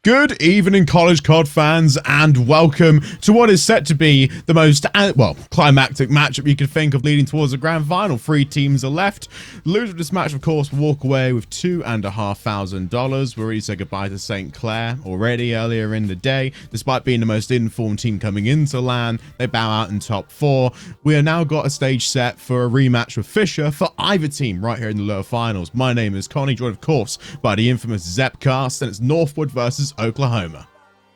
Good evening, College COD fans, and welcome to what is set to be the most, climactic matchup you could think of leading towards the grand final. 3 teams are left. The loser of this match, of course, will walk away with $2,500. We already said goodbye to St. Clair already earlier in the day. Despite being the most informed team coming into LAN, they bow out in top 4. We have now got a stage set for a rematch with Fisher for either team right here in the lower finals. My name is Connie, joined, of course, by the infamous Zepcast, and it's Northwood versus Oklahoma.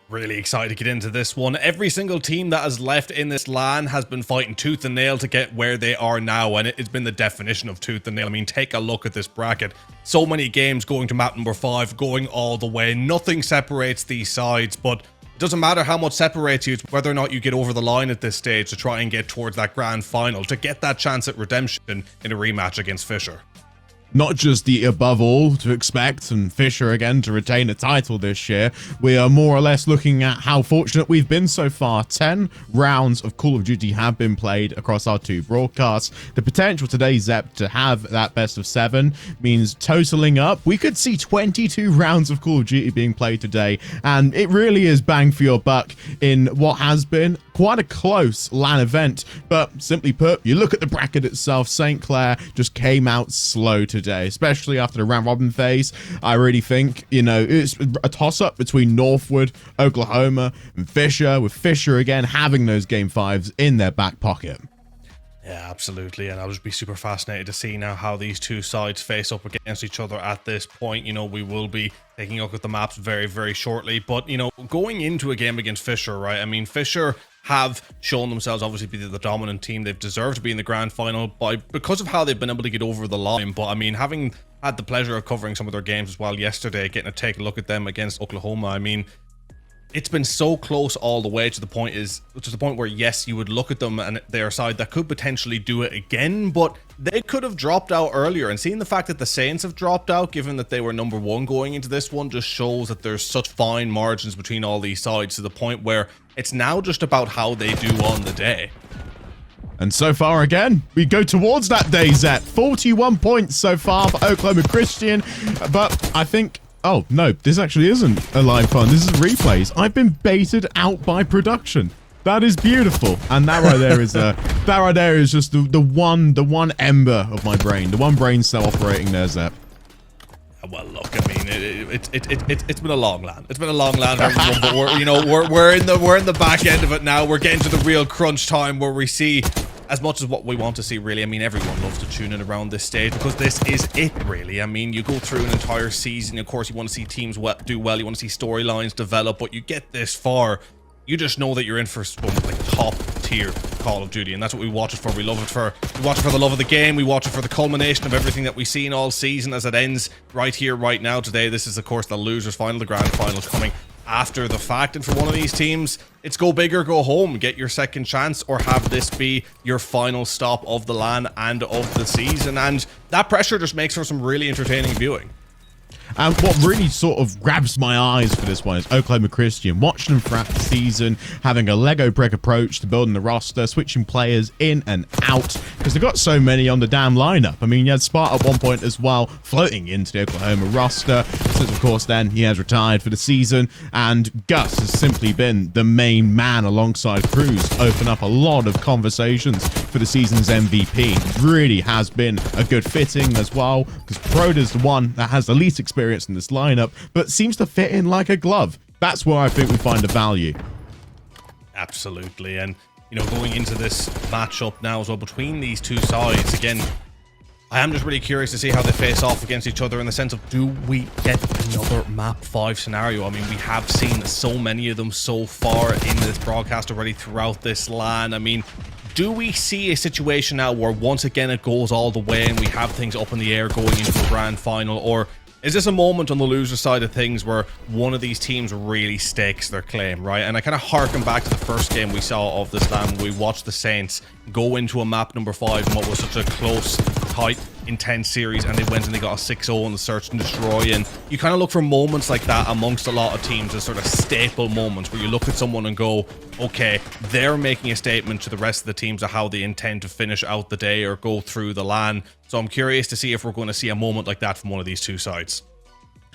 Really excited to get into this one. Every single team that has left in this LAN has been fighting tooth and nail to get where they are now, and it's been the definition of tooth and nail. I mean, take a look at this bracket. So many games going to map number 5, going all the way. Nothing separates these sides, but it doesn't matter how much separates you. It's whether or not you get over the line at this stage to try and get towards that grand final, to get that chance at redemption in a rematch against Fisher. Not just the above all to expect and Fisher again to retain a title this year. We are more or less looking at how fortunate we've been so far. 10 rounds of Call of Duty have been played across our 2 broadcasts. The potential today, Zep, to have that best of 7 means totaling up, we could see 22 rounds of Call of Duty being played today. And it really is bang for your buck in what has been quite a close LAN event. But simply put, you look at the bracket itself, St. Clair just came out slow today, especially after the round robin phase. I really think, you know, it's a toss-up between Northwood, Oklahoma, and Fisher, with Fisher again having those game 5s in their back pocket. Yeah, absolutely, and I would be super fascinated to see now how these two sides face up against each other at this point. You know, we will be taking a look at the maps very, very shortly, but, you know, going into a game against Fisher, right, I mean, Fisher have shown themselves obviously to be the dominant team. They've deserved to be in the grand final because of how they've been able to get over the line. But I mean, having had the pleasure of covering some of their games as well yesterday, getting to take a look at them against Oklahoma, I mean, it's been so close all the way to the point where, yes, you would look at them and their side that could potentially do it again, but they could have dropped out earlier. And seeing the fact that the Saints have dropped out, given that they were number 1 going into this one, just shows that there's such fine margins between all these sides, to the point where it's now just about how they do on the day. And so far, again, we go towards that day, Zep. 41 points so far for Oklahoma Christian, but I think... Oh, no, this actually isn't a live fun. This is replays. I've been baited out by production. That is beautiful. And that right there is just the one ember of my brain, the one brain cell operating there, Zep. Well, look, I mean, it's been a long LAN. It's been a long LAN, everyone, but we're in the back end of it now. We're getting to the real crunch time where we see as much as what we want to see, really. I mean, everyone loves to tune in around this stage because this is it, really. I mean, you go through an entire season, of course, you want to see teams do well, you want to see storylines develop, but you get this far, you just know that you're in for some, like, top tier Call of Duty, and that's what we watch it for. We watch it for the love of the game. We watch it for the culmination of everything that we've seen all season as it ends right here, right now, today. This is, of course, the losers final, the grand final coming after the fact, and for one of these teams, it's go big or go home. Get your second chance, or have this be your final stop of the LAN and of the season, and that pressure just makes for some really entertaining viewing. And what really sort of grabs my eyes for this one is Oklahoma Christian. Watching them throughout the season, having a Lego brick approach to building the roster, switching players in and out, because they've got so many on the damn lineup. I mean, you had Sparta at one point as well, floating into the Oklahoma roster, since of course then he has retired for the season, and Gus has simply been the main man alongside Cruz, open up a lot of conversations for the season's MVP. It really has been a good fitting as well, because Proda's the one that has the least experience in this lineup, but seems to fit in like a glove. That's where I think we find the value. Absolutely, and you know, going into this matchup now as well between these two sides, again, I am just really curious to see how they face off against each other, in the sense of, do we get another map 5 scenario? I mean, we have seen so many of them so far in this broadcast already throughout this LAN. I mean, do we see a situation now where once again it goes all the way and we have things up in the air going into a grand final, or is this a moment on the loser side of things where one of these teams really stakes their claim, right? And I kind of harken back to the first game we saw of this LAN, when we watched the Saints go into a map number 5 and what was such a close, tight, intense series, and they went and they got a 6-0 in the search and destroy. And you kind of look for moments like that amongst a lot of teams as sort of staple moments where you look at someone and go, okay, they're making a statement to the rest of the teams of how they intend to finish out the day or go through the LAN. So I'm curious to see if we're going to see a moment like that from one of these two sides.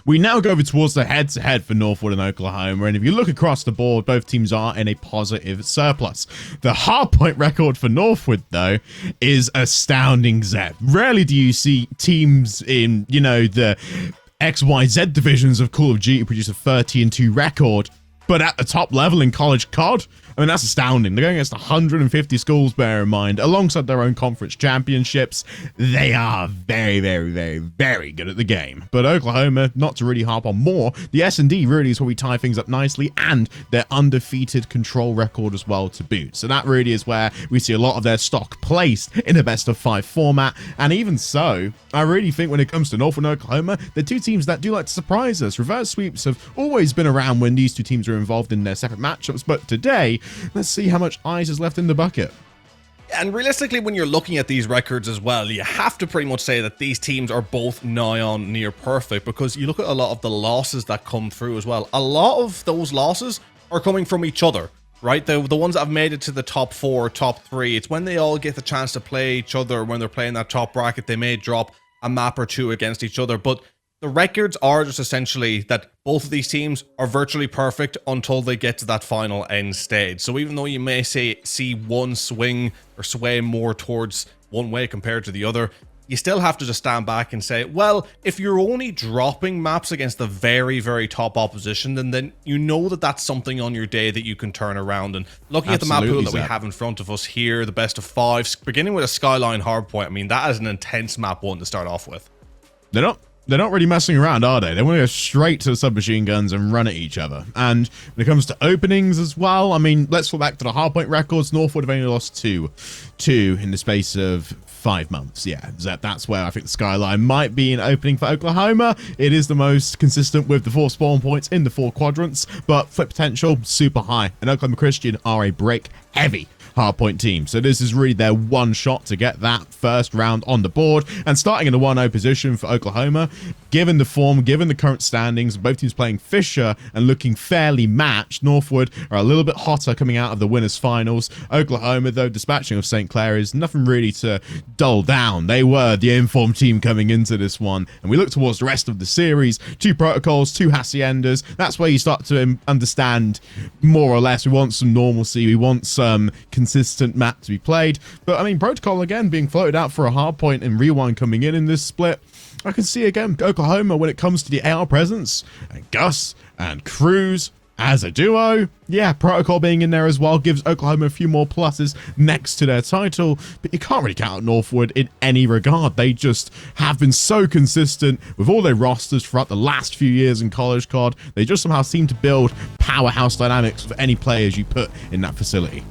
We now go over towards the head-to-head for Northwood and Oklahoma, and if you look across the board, both teams are in a positive surplus. The hardpoint record for Northwood, though, is astounding, Zeb. Rarely do you see teams in, you know, the XYZ divisions of Call of Duty produce a 30-2 record, but at the top level in college COD, I mean, that's astounding. They're going against 150 schools, bear in mind, alongside their own conference championships. They are very, very, very, very good at the game. But Oklahoma, not to really harp on more, the S&D really is where we tie things up nicely, and their undefeated control record as well to boot. So that really is where we see a lot of their stock placed in a best-of-5 format. And even so, I really think when it comes to Northwood and Oklahoma, they're two teams that do like to surprise us. Reverse sweeps have always been around when these two teams are involved in their separate matchups, but today, let's see how much ice is left in the bucket. And realistically, when you're looking at these records as well, you have to pretty much say that these teams are both nigh on near perfect, because you look at a lot of the losses that come through as well. A lot of those losses are coming from each other, right? The ones that have made it to the top 4, top 3, it's when they all get the chance to play each other. When they're playing that top bracket, they may drop a map or two against each other, but the records are just essentially that both of these teams are virtually perfect until they get to that final end stage. So even though you may see one swing or sway more towards one way compared to the other, you still have to just stand back and say, well, if you're only dropping maps against the very, very top opposition, then you know that that's something on your day that you can turn around. And looking at the map pool that we have in front of us here, the best of 5, beginning with a Skyline hardpoint, I mean, that is an intense map one to start off with. They're not really messing around, are they? They want to go straight to the submachine guns and run at each other. And when it comes to openings as well, I mean, let's fall back to the hardpoint records. Northwood have only lost two in the space of 5 months. Yeah, that's where I think the Skyline might be an opening for Oklahoma. It is the most consistent with the 4 spawn points in the 4 quadrants, but flip potential super high. And Oklahoma Christian are a break heavy hardpoint team, so this is really their one shot to get that first round on the board. And starting in the 1-0 position for Oklahoma, given the form, given the current standings, both teams playing Fisher and looking fairly matched. Northwood are a little bit hotter coming out of the winners finals. Oklahoma, though, dispatching of St. Clair is nothing really to dull down. They were the informed team coming into this one, and we look towards the rest of the series. 2 protocols, 2 haciendas. That's where you start to understand more or less. We want some normalcy, we want some consistent map to be played. But I mean, protocol again being floated out for a hard point, and Rewind coming in this split. I can see again Oklahoma when it comes to the AR presence, and Gus and Cruz as a duo. Yeah, protocol being in there as well gives Oklahoma a few more pluses next to their title, but you can't really count Northwood in any regard. They just have been so consistent with all their rosters throughout the last few years in college COD. They just somehow seem to build powerhouse dynamics for any players you put in that facility.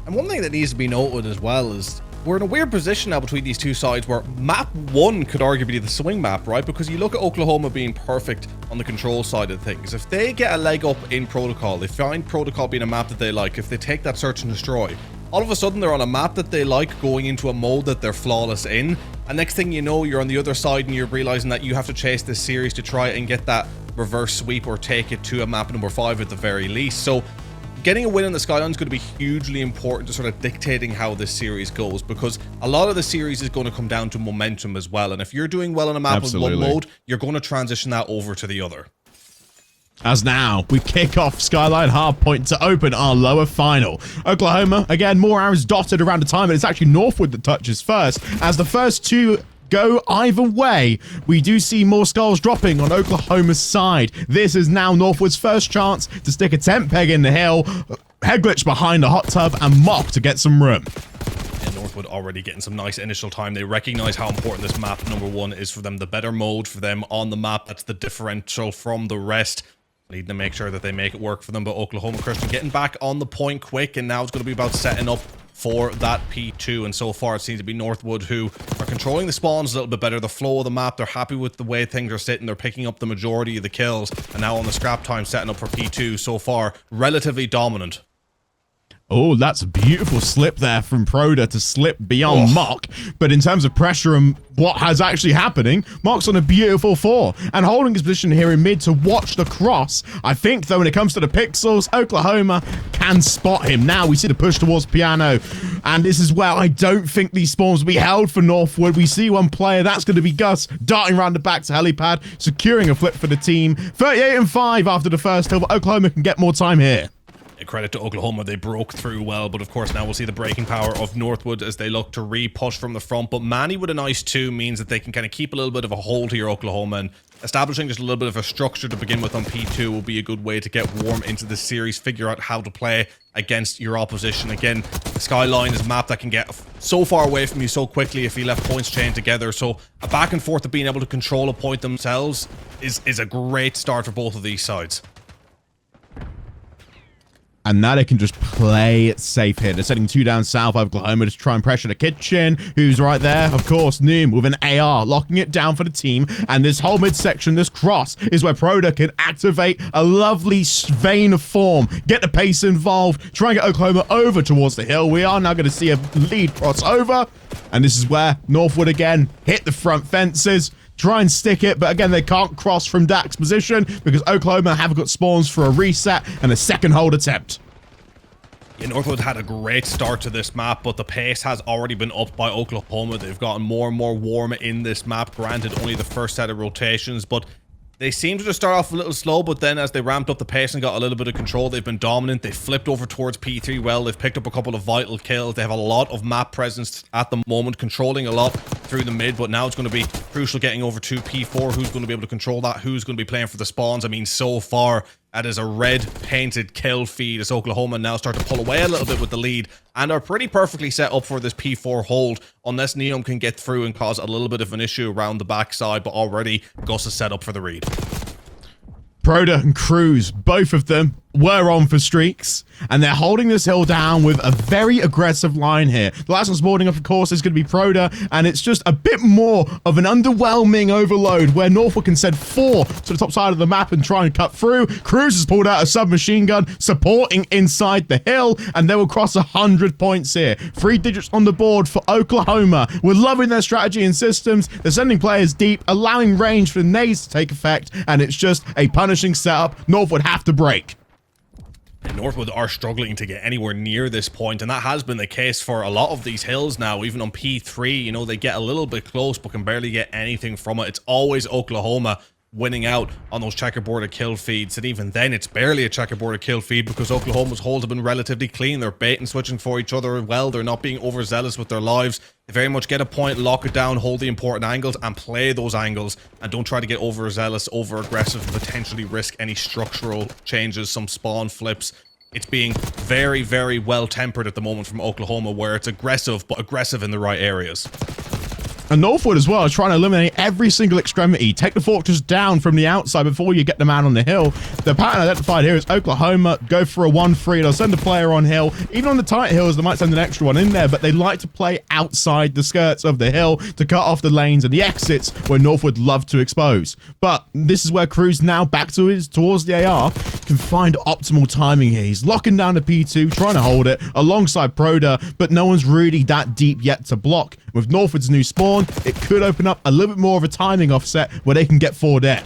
And one thing that needs to be noted as well is we're in a weird position now between these two sides where map 1 could arguably be the swing map, right? Because you look at Oklahoma being perfect on the control side of things. If they get a leg up in protocol, they find protocol being a map that they like, if they take that search and destroy, all of a sudden they're on a map that they like, going into a mode that they're flawless in. And next thing you know, you're on the other side and you're realizing that you have to chase this series to try and get that reverse sweep or take it to a map number 5 at the very least. So getting a win in the Skyline is going to be hugely important to sort of dictating how this series goes, because a lot of the series is going to come down to momentum as well. And if you're doing well on a map in one mode, you're going to transition that over to the other. As now, we kick off Skyline Hardpoint to open our lower final. Oklahoma, again, more arrows dotted around the time, but it's actually Northwood that touches first, as the first 2 go either way. We do see more skulls dropping on Oklahoma's side. This is now Northwood's first chance to stick a tent peg in the hill, head glitch behind the hot tub, and Mock to get some room. And Northwood already getting some nice initial time. They recognize how important this map number 1 is for them, the better mode for them on the map. That's the differential from the rest. Need to make sure that they make it work for them. But Oklahoma Christian getting back on the point quick, and now it's going to be about setting up for that P2. And so far it seems to be Northwood who are controlling the spawns a little bit better, the flow of the map. They're happy with the way things are sitting. They're picking up the majority of the kills, and now on the scrap time setting up for P2. So far relatively dominant. Oh, that's a beautiful slip there from Proda to slip beyond Mock. But in terms of pressure and what has actually happening, Mock's on a beautiful 4 and holding his position here in mid to watch the cross. I think, though, when it comes to the pixels, Oklahoma can can spot him. Now we see the push towards Piano, and this is where I don't think these spawns will be held for Northwood. We see one player, that's going to be Gus, darting around the back to helipad, securing a flip for the team. 38-5 after the first hill, but Oklahoma can get more time here. Credit to Oklahoma, they broke through well, but of course now we'll see the breaking power of Northwood as they look to re-push from the front. But Manny with a nice 2 means that they can kind of keep a little bit of a hold here, Oklahoma, and establishing just a little bit of a structure to begin with on P2 will be a good way to get warm into the series, figure out how to play against your opposition. Again, the Skyline is a map that can get so far away from you so quickly if you left points chained together, so a back and forth of being able to control a point themselves is a great start for both of these sides. And now they can just play it safe here. They're sending 2 down south. Oklahoma to try and pressure the kitchen. Who's right there? Of course, Noom with an AR, locking it down for the team. And this whole midsection, this cross, is where Proda can activate a lovely vein of form, get the pace involved, try and get Oklahoma over towards the hill. We are now going to see a lead cross over. And this is where Northwood again hit the front fences. Try and stick it, but again, they can't cross from Dak's position because Oklahoma have got spawns for a reset and a second hold attempt. Yeah, Northwood had a great start to this map, but the pace has already been upped by Oklahoma. They've gotten more and more warm in this map. Granted, only the first set of rotations, but they seem to just start off a little slow, but then as they ramped up the pace and got a little bit of control, they've been dominant. They flipped over towards P3 well. They've picked up a couple of vital kills. They have a lot of map presence at the moment, controlling a lot through the mid, but now it's going to be crucial getting over to P4. Who's going to be able to control that? Who's going to be playing for the spawns? I mean, so far, that is a red painted kill feed as Oklahoma now start to pull away a little bit with the lead and are pretty perfectly set up for this P4 hold unless Neom can get through and cause a little bit of an issue around the backside, but already Gus is set up for the read. Proda and Cruz, both of them were on for streaks, and they're holding this hill down with a very aggressive line here. The last one boarding up, of course, is going to be Proda, and it's just a bit more of an underwhelming overload where Northwood can send 4 to the top side of the map and try and cut through. Cruz has pulled out a submachine gun, supporting inside the hill, and they will cross 100 points here. 3 digits on the board for Oklahoma. We're loving their strategy and systems. They're sending players deep, allowing range for the nades to take effect, and it's just a punishing setup Northwood have to break. Northwood are struggling to get anywhere near this point, and that has been the case for a lot of these hills now. Even on P3, you know, they get a little bit close but can barely get anything from it. It's always Oklahoma winning out on those checkerboarded kill feeds, and even then it's barely a checkerboarded kill feed because Oklahoma's holds have been relatively clean. They're bait and switching for each other well. They're not being overzealous with their lives. They very much get a point, lock it down, hold the important angles and play those angles, and don't try to get overzealous, over aggressive, and potentially risk any structural changes, some spawn flips. It's being very, very well tempered at the moment from Oklahoma, where it's aggressive, but aggressive in the right areas. And Northwood as well is trying to eliminate every single extremity. Take the fortress down from the outside before you get the man on the hill. The pattern identified here is Oklahoma go for a 1-3. They'll send a player on hill. Even on the tight hills, they might send an extra one in there, but they like to play outside the skirts of the hill to cut off the lanes and the exits where Northwood love to expose. But this is where Cruz now back to towards the AR can find optimal timing here. He's locking down the P2, trying to hold it alongside Proda, but no one's really that deep yet to block. With Northwood's new spawn, it could open up a little bit more of a timing offset where they can get 4 dead.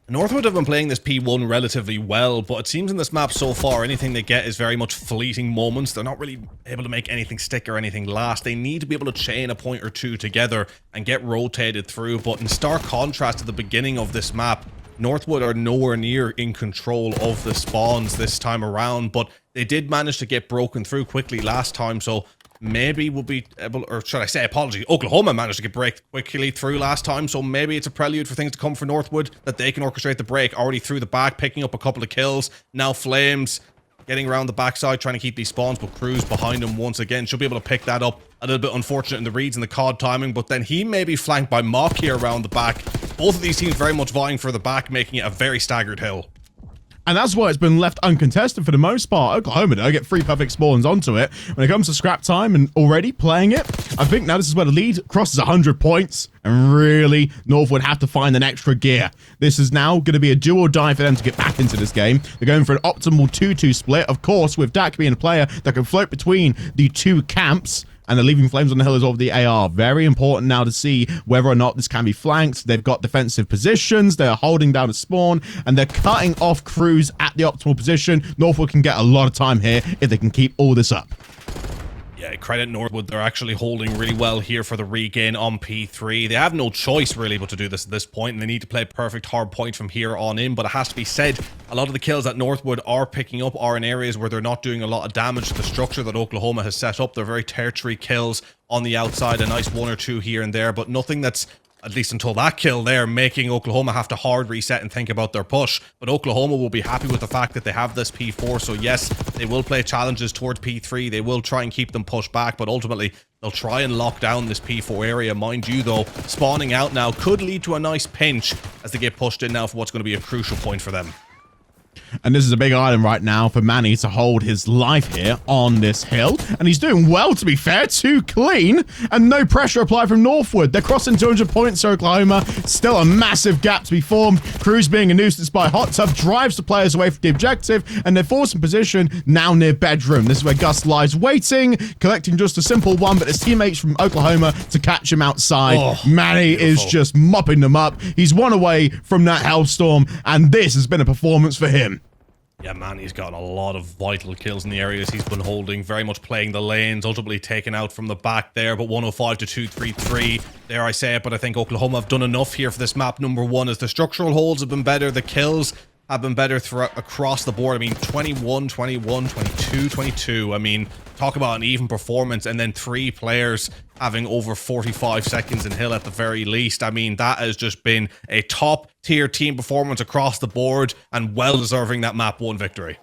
Northwood have been playing this P1 relatively well, but it seems in this map so far, anything they get is very much fleeting moments. They're not really able to make anything stick or anything last. They need to be able to chain a point or two together and get rotated through, but in stark contrast to the beginning of this map, Northwood are nowhere near in control of the spawns this time around, but they did manage to get broken through quickly last time, so maybe we'll be able, or should I say, apologies, Oklahoma managed to get break quickly through last time, so maybe it's a prelude for things to come for Northwood, that they can orchestrate the break already through the back, picking up a couple of kills. Now Flames getting around the backside, trying to keep these spawns, but Cruz behind him once again. She'll be able to pick that up. A little bit unfortunate in the reads and the COD timing, but then he may be flanked by Mock here around the back. Both of these teams very much vying for the back, making it a very staggered hill. And that's why it's been left uncontested for the most part. Oklahoma, though, get 3 perfect spawns onto it. When it comes to scrap time and already playing it, I think now this is where the lead crosses 100 points. And really, Northwood have to find an extra gear. This is now going to be a do or die for them to get back into this game. They're going for an optimal 2-2 split, of course, with Dak being a player that can float between the 2 camps. and they're leaving flames on the hill as well with the AR. Very important now to see whether or not this can be flanked. They've got defensive positions, they're holding down a spawn, and they're cutting off crews at the optimal position. Northwood can get a lot of time here if they can keep all this up. Yeah, credit Northwood. They're actually holding really well here for the regain on P3. They have no choice really but to do this at this point, and they need to play perfect hard point from here on in. But it has to be said, a lot of the kills that Northwood are picking up are in areas where they're not doing a lot of damage to the structure that Oklahoma has set up. They're very tertiary kills on the outside, a nice 1 or 2 here and there, but nothing that's, at least until that kill there, making Oklahoma have to hard reset and think about their push. But Oklahoma will be happy with the fact that they have this P4. So yes, they will play challenges towards P3. They will try and keep them pushed back, but ultimately they'll try and lock down this P4 area. Mind you though, spawning out now could lead to a nice pinch as they get pushed in now for what's going to be a crucial point for them. And this is a big item right now for Manny to hold his life here on this hill. And he's doing well, to be fair. 2 clean and no pressure applied from Northwood. They're crossing 200 points to Oklahoma. Still a massive gap to be formed. Cruz being a nuisance by Hot Tub drives the players away from the objective, and they're forced in position now near bedroom. This is where Gus lies waiting, collecting just a simple one, but his teammates from Oklahoma to catch him outside. Manny is just mopping them up. He's 1 away from that hellstorm, and this has been a performance for him. Yeah, man, he's got a lot of vital kills in the areas he's been holding, very much playing the lanes, ultimately taken out from the back there, but 105 to 233, dare I say it, but I think Oklahoma have done enough here for this map number 1, as the structural holds have been better, the kills have been better across the board. I mean, 21, 21, 22, 22. I mean, talk about an even performance, and then 3 players having over 45 seconds in hill at the very least. I mean, that has just been a top tier team performance across the board, and well deserving that map 1 victory.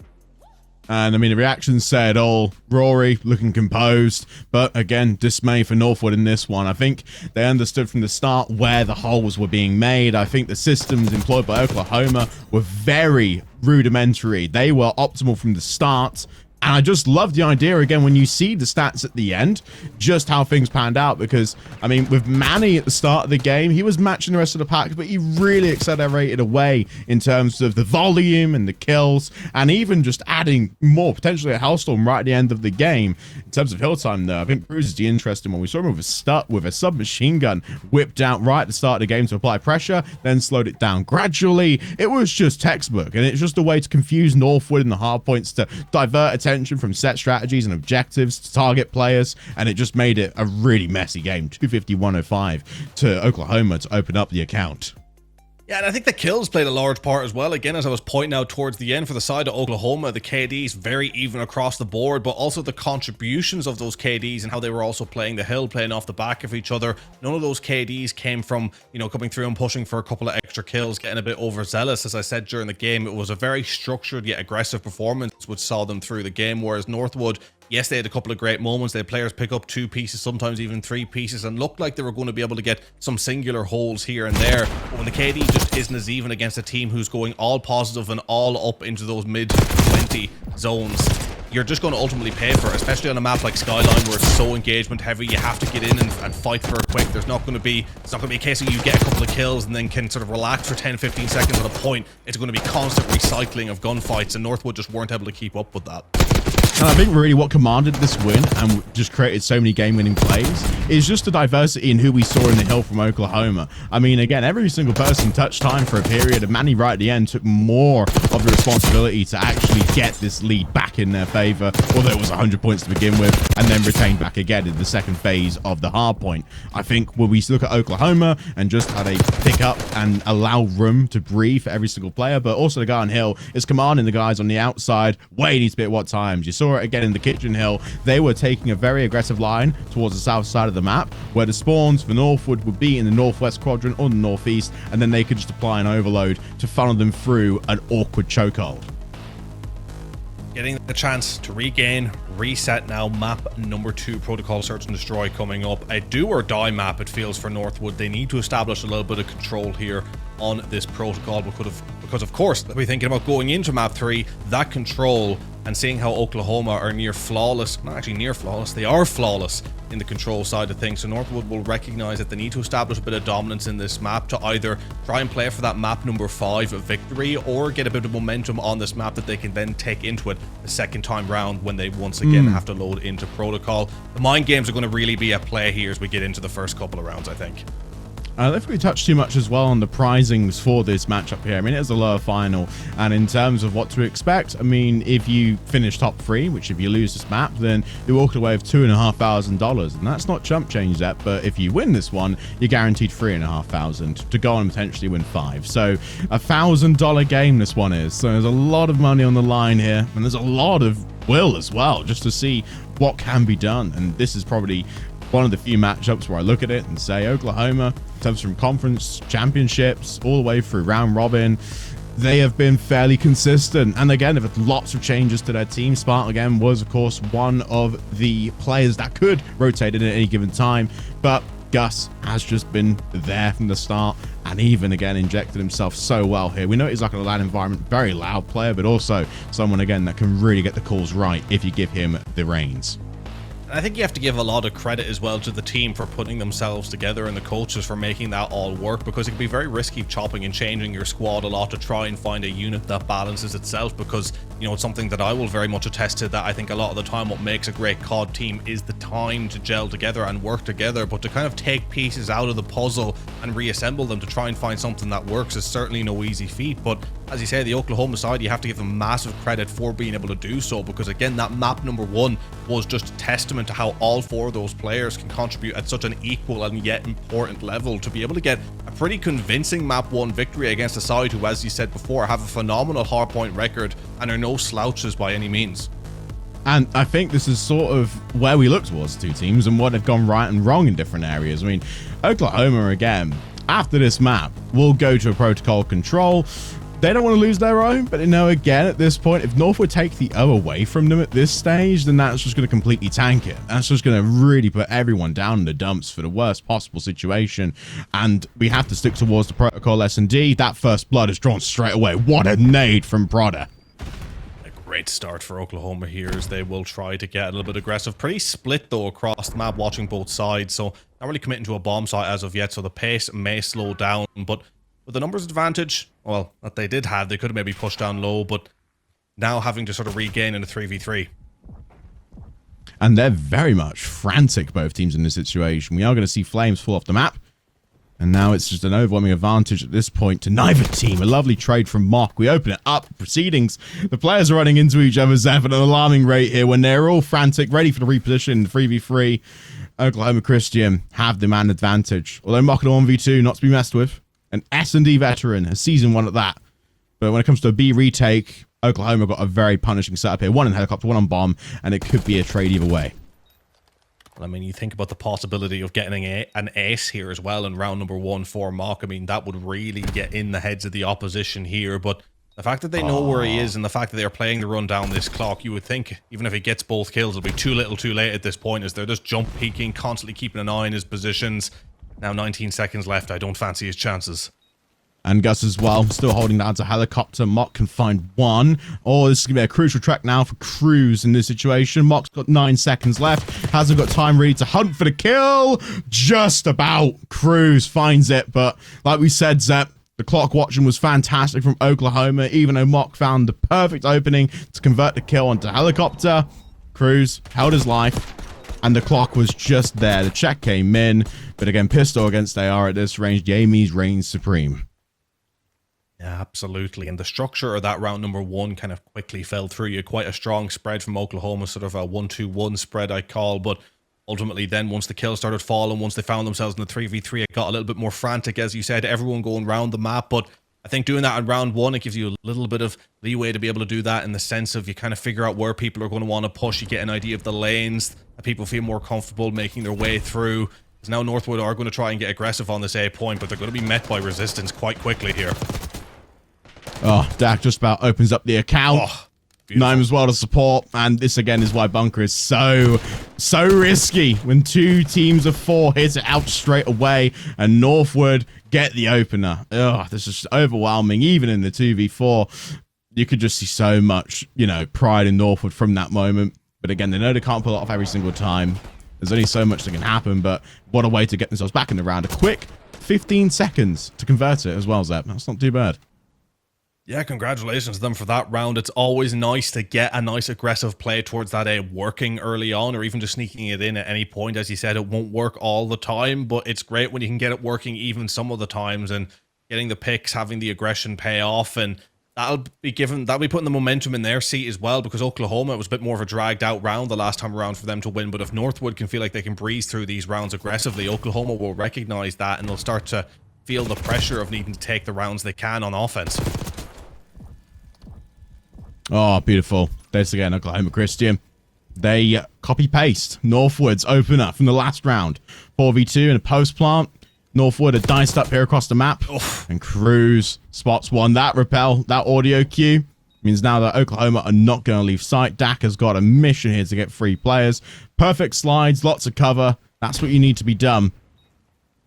And I mean, the reactions said all. Rory looking composed, but again, dismay for Northwood in this one. I think they understood from the start where the holes were being made. I think the systems employed by Oklahoma were very rudimentary. They were optimal from the start. And I just love the idea, again, when you see the stats at the end, just how things panned out. Because, I mean, with Manny at the start of the game, he was matching the rest of the pack, but he really accelerated away in terms of the volume and the kills, and even just adding more, potentially a Hellstorm right at the end of the game. In terms of hill time, though, I think Bruce is the interesting one. We saw him with a submachine gun whipped out right at the start of the game to apply pressure, then slowed it down gradually. It was just textbook, and it's just a way to confuse Northwood and the hard points, to divert attention from set strategies and objectives to target players, and it just made it a really messy game. 250-105 to Oklahoma to open up the account. Yeah, and I think the kills played a large part as well. Again, as I was pointing out towards the end, for the side of Oklahoma, the KDs very even across the board, but also the contributions of those KDs and how they were also playing the hill, playing off the back of each other. None of those KDs came from, you know, coming through and pushing for a couple of extra kills, getting a bit overzealous. As I said during the game, it was a very structured yet aggressive performance which saw them through the game, whereas Northwood, yes, they had a couple of great moments. They had players pick up 2 pieces, sometimes even 3 pieces, and looked like they were going to be able to get some singular holes here and there. But when the KD just isn't as even against a team who's going all positive and all up into those mid-20 zones, you're just going to ultimately pay for it, especially on a map like Skyline where it's so engagement heavy. You have to get in and fight for it quick. It's not going to be a case of you get a couple of kills and then can sort of relax for 10-15 seconds at a point. It's going to be constant recycling of gunfights, and Northwood just weren't able to keep up with that. And I think really what commanded this win and just created so many game-winning plays is just the diversity in who we saw in the hill from Oklahoma. I mean, again, every single person touched time for a period, and Manny right at the end took more of the responsibility to actually get this lead back in their favor, although it was 100 points to begin with, and then retained back again in the second phase of the hard point. I think when we look at Oklahoma and just how they pick up and allow room to breathe for every single player, but also the guy on hill is commanding the guys on the outside way needs to be at what times. You saw it again in the kitchen hill. They were taking a very aggressive line towards the south side of the map, where the spawns for Northwood would be in the northwest quadrant or the northeast, and then they could just apply an overload to funnel them through an awkward chokehold. Getting the chance to regain, reset now. Map number 2, Protocol Search and Destroy coming up. A do or die map, it feels, for Northwood. They need to establish a little bit of control here on this protocol because of course we're thinking about going into map 3, that control, and seeing how Oklahoma are near flawless, not actually near flawless, they are flawless in the control side of things. So Northwood will recognize that they need to establish a bit of dominance in this map to either try and play for that map number 5 victory, or get a bit of momentum on this map that they can then take into it the second time round when they once again have to load into protocol. The mind games are going to really be at play here as we get into the first couple of rounds, I think. I don't think we touched too much as well on the prizings for this matchup here. I mean, it is a lower final, and in terms of what to expect, I mean, if you finish top 3, which if you lose this map, then you walk away with $2,500, and that's not chump change yet. But if you win this one, you're guaranteed $3,500 to go on and potentially win 5. So $1,000 game this one is. So there's a lot of money on the line here, and there's a lot of will as well, just to see what can be done. And this is probably one of the few matchups where I look at it and say Oklahoma, in terms from conference championships all the way through round robin, they have been fairly consistent. And again, they've had lots of changes to their team. Spark again was, of course, one of the players that could rotate in at any given time, but Gus has just been there from the start, and even again injected himself so well here. We know he's like in a LAN environment, very loud player, but also someone again that can really get the calls right if you give him the reins. I think you have to give a lot of credit as well to the team for putting themselves together and the coaches for making that all work, because it can be very risky chopping and changing your squad a lot to try and find a unit that balances itself, because, you know, it's something that I will very much attest to, that I think a lot of the time what makes a great COD team is the time to gel together and work together, but to kind of take pieces out of the puzzle and reassemble them to try and find something that works is certainly no easy feat. But as you say, the Oklahoma side, you have to give them massive credit for being able to do so, because again, that map number 1 was just a testament to how all 4 of those players can contribute at such an equal and yet important level to be able to get a pretty convincing map 1 victory against a side who, as you said before, have a phenomenal hardpoint record and are no slouches by any means. And I think this is sort of where we look towards the two teams and what have gone right and wrong in different areas. I mean, Oklahoma, again, after this map, will go to a protocol control. They don't want to lose their own, but they know, again, at this point, if Northwood take the O away from them at this stage, then that's just going to completely tank it. That's just going to really put everyone down in the dumps for the worst possible situation. And we have to stick towards the protocol S&D. That first blood is drawn straight away. What a nade from Brodder. Great start for Oklahoma here, as they will try to get a little bit aggressive. Pretty split though across the map, watching both sides, so not really committing to a bomb site as of yet, so the pace may slow down. But with the numbers advantage, well, that they did have, they could have maybe pushed down low, but now having to sort of regain in a 3v3. And they're very much frantic, both teams, in this situation. We are going to see flames fall off the map. And now it's just an overwhelming advantage at this point to neither team. A lovely trade from Mock. We open it up. Proceedings. The players are running into each other, Zeph, at an alarming rate here when they're all frantic, ready for the reposition in the 3v3. Oklahoma Christian have the man advantage. Although Mock in a 1v2, not to be messed with. An S&D veteran, a season 1 at that. But when it comes to a B retake, Oklahoma got a very punishing setup here. 1 in helicopter, 1 on bomb, and it could be a trade either way. I mean, you think about the possibility of getting an ace here as well in round number 1 for Mock. I mean, that would really get in the heads of the opposition here. But the fact that they know where he is and the fact that they're playing the run down this clock, you would think even if he gets both kills, it'll be too little too late at this point, as they're just jump peeking, constantly keeping an eye on his positions. Now 19 seconds left. I don't fancy his chances. And Gus as well, still holding down to helicopter. Mock can find 1. Oh, this is going to be a crucial track now for Cruz in this situation. Mock's got 9 seconds left. Hasn't got time really to hunt for the kill. Just about. Cruz finds it. But like we said, Zep, the clock watching was fantastic from Oklahoma. Even though Mock found the perfect opening to convert the kill onto helicopter, Cruz held his life. And the clock was just there. The check came in. But again, pistol against AR at this range. Jamie's reigns supreme. Yeah, absolutely. And the structure of that round number 1 kind of quickly fell through. You had quite a strong spread from Oklahoma, sort of a 1-2-1 spread, I call. But ultimately then, once the kills started falling, once they found themselves in the 3v3, it got a little bit more frantic, as you said, everyone going around the map. But I think doing that in round 1, it gives you a little bit of leeway to be able to do that, in the sense of you kind of figure out where people are going to want to push. You get an idea of the lanes that people feel more comfortable making their way through. Because now Northwood are going to try and get aggressive on this A point, but they're going to be met by resistance quite quickly here. Oh, Dak just about opens up the account. Oh. Beautiful. as well to support, and this again is why bunker is so risky when 2 teams of 4 hit it out straight away, and Northwood get the opener. Ugh, this is overwhelming. Even in the 2v4, you could just see so much, you know, pride in Northwood from that moment. But again, they know they can't pull it off every single time. There's only so much that can happen, but what a way to get themselves back in the round. A quick 15 seconds to convert it as well, Zep. That's not too bad. Yeah, congratulations to them for that round. It's always nice to get a nice aggressive play towards that A working early on, or even just sneaking it in at any point. As you said, it won't work all the time, but it's great when you can get it working even some of the times, and getting the picks, having the aggression pay off, and that'll be putting the momentum in their seat as well, because Oklahoma was a bit more of a dragged out round the last time around for them to win. But if Northwood can feel like they can breeze through these rounds aggressively, Oklahoma will recognize that, and they'll start to feel the pressure of needing to take the rounds they can on offense. Oh, beautiful. There's again Oklahoma Christian. They copy-paste Northwood's opener from the last round. 4v2 in a post plant. Northwood are diced up here across the map. Oof. And Cruz spots one. That repel, that audio cue, means now that Oklahoma are not going to leave sight. Dak has got a mission here to get 3 players. Perfect slides, lots of cover. That's what you need to be done.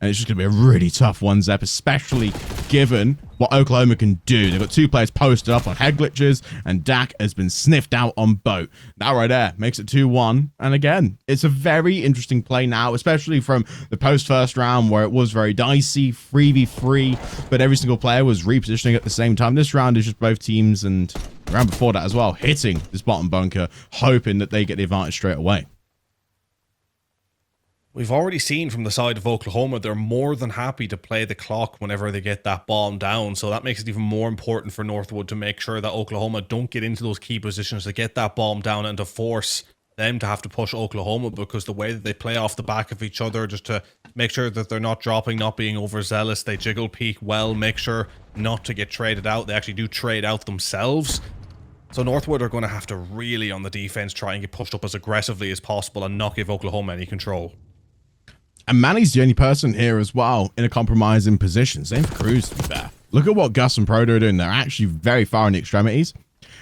And it's just going to be a really tough one, Zep, especially given what Oklahoma can do. They've got 2 players posted up on head glitches, and Dak has been sniffed out on boat. That right there makes it 2-1. And again, it's a very interesting play now, especially from the post-first round where it was very dicey, 3v3, but every single player was repositioning at the same time. This round is just both teams, and the round before that as well, hitting this bottom bunker, hoping that they get the advantage straight away. We've already seen from the side of Oklahoma, they're more than happy to play the clock whenever they get that bomb down. So that makes it even more important for Northwood to make sure that Oklahoma don't get into those key positions to get that bomb down and to force them to have to push Oklahoma, because the way that they play off the back of each other just to make sure that they're not dropping, not being overzealous, they jiggle peek well, make sure not to get traded out. They actually do trade out themselves. So Northwood are going to have to really, on the defense, try and get pushed up as aggressively as possible and not give Oklahoma any control. And Manny's the only person here as well in a compromising position. Same for Cruz, to be fair. Look at what Gus and Proto are doing. They're actually very far in the extremities.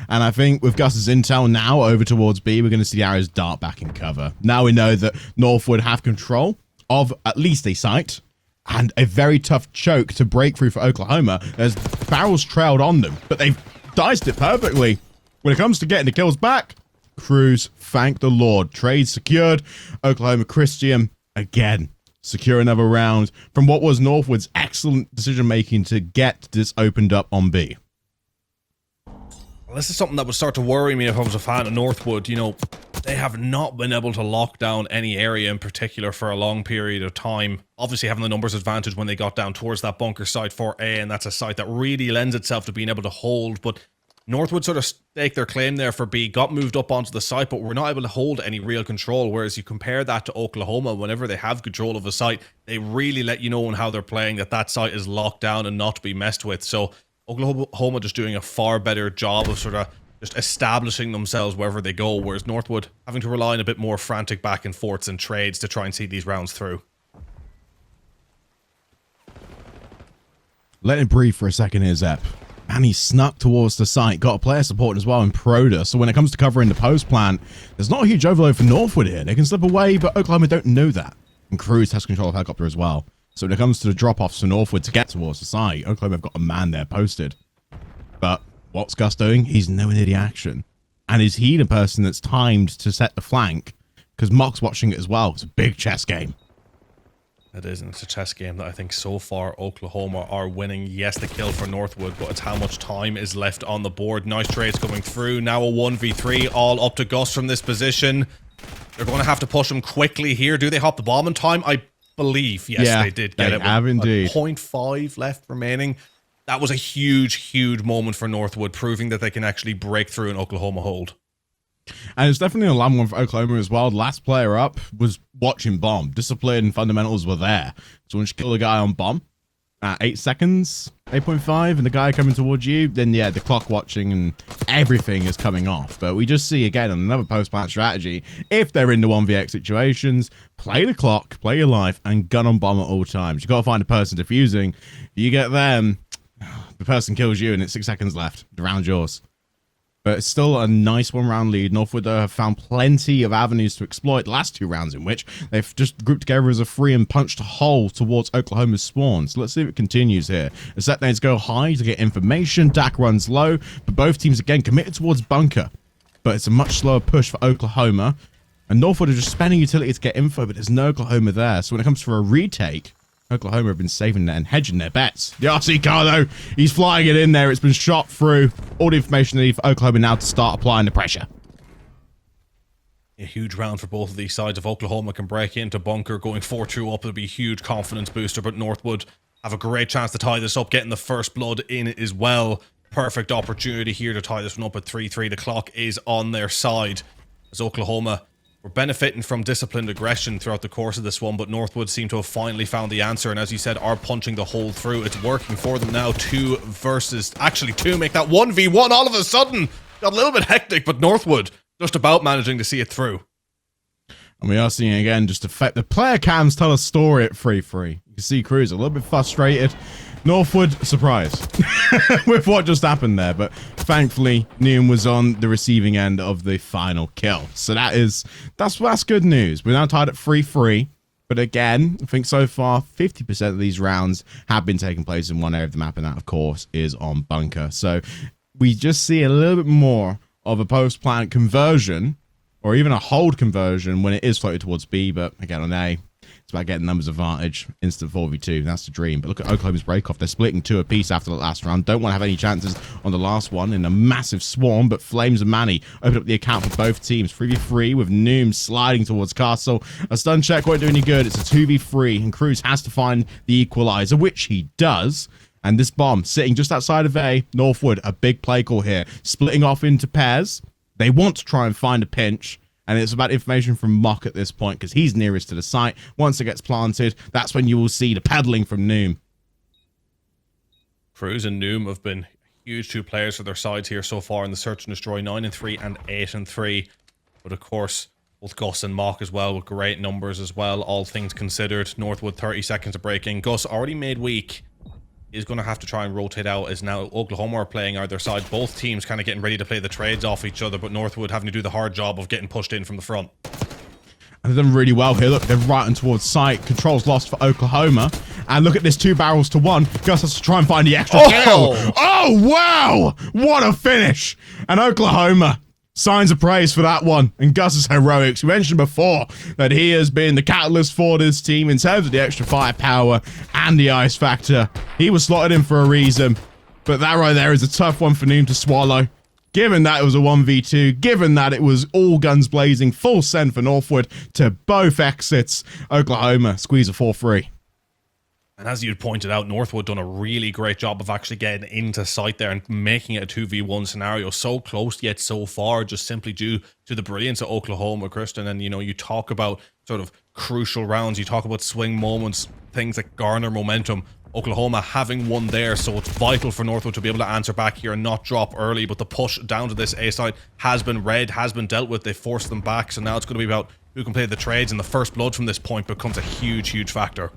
And I think with Gus's intel now over towards B, we're going to see the arrows dart back in cover. Now we know that Northwood have control of at least a site, and a very tough choke to break through for Oklahoma as barrels trailed on them. But they've diced it perfectly. When it comes to getting the kills back, Cruz, thank the Lord. Trade secured. Oklahoma Christian again secure another round from what was Northwood's excellent decision making to get this opened up on B. Well, this is something that would start to worry me if I was a fan of Northwood. You know, they have not been able to lock down any area in particular for a long period of time. Obviously having the numbers advantage when they got down towards that bunker site for A, and that's a site that really lends itself to being able to hold, but Northwood sort of staked their claim there for B, got moved up onto the site, but were not able to hold any real control. Whereas you compare that to Oklahoma, whenever they have control of a site, they really let you know in how they're playing that that site is locked down and not to be messed with. So Oklahoma just doing a far better job of sort of just establishing themselves wherever they go, whereas Northwood having to rely on a bit more frantic back and forths and trades to try and see these rounds through. Let it breathe for a second here, Zep. And he snuck towards the site, got a player support as well in Proda. So when it comes to covering the post plant, there's not a huge overload for Northwood here. They can slip away, but Oklahoma don't know that. And Cruz has control of helicopter as well. So when it comes to the drop-offs for Northwood to get towards the site, Oklahoma have got a man there posted. But what's Gus doing? He's nowhere near the action. And is he the person that's timed to set the flank? Because Mock's watching it as well. It's a big chess game. It is, and it's a chess game that I think so far Oklahoma are winning. Yes, the kill for Northwood, but it's how much time is left on the board. Nice trades coming through. Now a 1v3, all up to Gus from this position. They're going to have to push him quickly here. Do they hop the bomb in time? I believe. Yes, yeah, they did get it. They have indeed. 0.5 left remaining. That was a huge, huge moment for Northwood, proving that they can actually break through an Oklahoma hold. And it's definitely a LAN one for Oklahoma as well. The last player up was watching bomb. Discipline and fundamentals were there. So once you kill a guy on bomb at 8 seconds, 8.5, and the guy coming towards you, then yeah, the clock watching and everything is coming off. But we just see again on another post-plant strategy, if they're in the 1vx situations, play the clock, play your life, and gun on bomb at all times. You got to find a person defusing. If you get them, the person kills you and it's 6 seconds left. The round's yours. But it's still a nice one-round lead. Northwood have found plenty of avenues to exploit the last 2 rounds in which they've just grouped together as a 3 and punched a hole towards Oklahoma's spawn. So let's see if it continues here. The set names go high to get information. Dak runs low, but both teams again committed towards bunker. But it's a much slower push for Oklahoma. And Northwood are just spending utility to get info, but there's no Oklahoma there. So when it comes to a retake, Oklahoma have been saving and hedging their bets. The RC car, though, he's flying it in there. It's been shot through. All the information they need for Oklahoma now to start applying the pressure. A huge round for both of these sides. If Oklahoma can break into bunker, going 4-2 up, it'll be a huge confidence booster. But Northwood have a great chance to tie this up, getting the first blood in as well. Perfect opportunity here to tie this one up at 3-3. The clock is on their side as Oklahoma we're benefiting from disciplined aggression throughout the course of this one, but Northwood seem to have finally found the answer, and as you said, are punching the hole through. It's working for them now. 2 versus... Actually, 2 make that 1v1 all of a sudden. Got a little bit hectic, but Northwood just about managing to see it through. And we are seeing again just affect the player cams tell a story at 3-3. You can see Cruz a little bit frustrated. Northwood surprised with what just happened there, but thankfully Neum was on the receiving end of the final kill. So that's good news. We're now tied at 3-3, but again, I think so far 50% of these rounds have been taking place in one area of the map, and that of course is on bunker. So we just see a little bit more of a post-plant conversion or even a hold conversion when it is floated towards B, but again on A, it's about getting numbers advantage, instant 4v2, that's the dream. But look at Oklahoma's break-off, they're splitting 2 apiece after the last round, don't want to have any chances on the last one in a massive swarm, but Flames and Manny open up the account for both teams. 3v3 with Noom sliding towards Castle. A stun check won't do any good, it's a 2v3, and Cruz has to find the equalizer, which he does. And this bomb sitting just outside of A, Northwood, a big play call here, splitting off into pairs. They want to try and find a pinch. And it's about information from Mock at this point because he's nearest to the site. Once it gets planted, that's when you will see the peddling from Noom. Cruz and Noom have been huge 2 players for their sides here so far in the Search and Destroy, 9-3 and 8-3. But of course, both Gus and Mock as well with great numbers as well, all things considered. Northwood 30 seconds to break in. Gus already made weak. Is going to have to try and rotate out as now Oklahoma are playing either side. Both teams kind of getting ready to play the trades off each other, but Northwood having to do the hard job of getting pushed in from the front. And they've done really well here. Look, they're right towards site. Control's lost for Oklahoma. And look at this 2 barrels to 1. Gus has to try and find the extra kill. Oh, wow. What a finish. And Oklahoma, signs of praise for that one. And Gus's heroics. We mentioned before that he has been the catalyst for this team in terms of the extra firepower and the ice factor. He was slotted in for a reason. But that right there is a tough one for Noom to swallow. Given that it was a 1v2, given that it was all guns blazing, full send for Northwood to both exits, Oklahoma squeeze a 4-3. And as you'd pointed out, Northwood done a really great job of actually getting into sight there and making it a 2v1 scenario. So close yet so far, just simply due to the brilliance of Oklahoma, Kristen. And, you know, you talk about sort of crucial rounds, you talk about swing moments, things that garner momentum. Oklahoma having one there, so it's vital for Northwood to be able to answer back here and not drop early. But the push down to this A side has been read, has been dealt with. They forced them back, so now it's going to be about who can play the trades, and the first blood from this point becomes a huge, huge factor.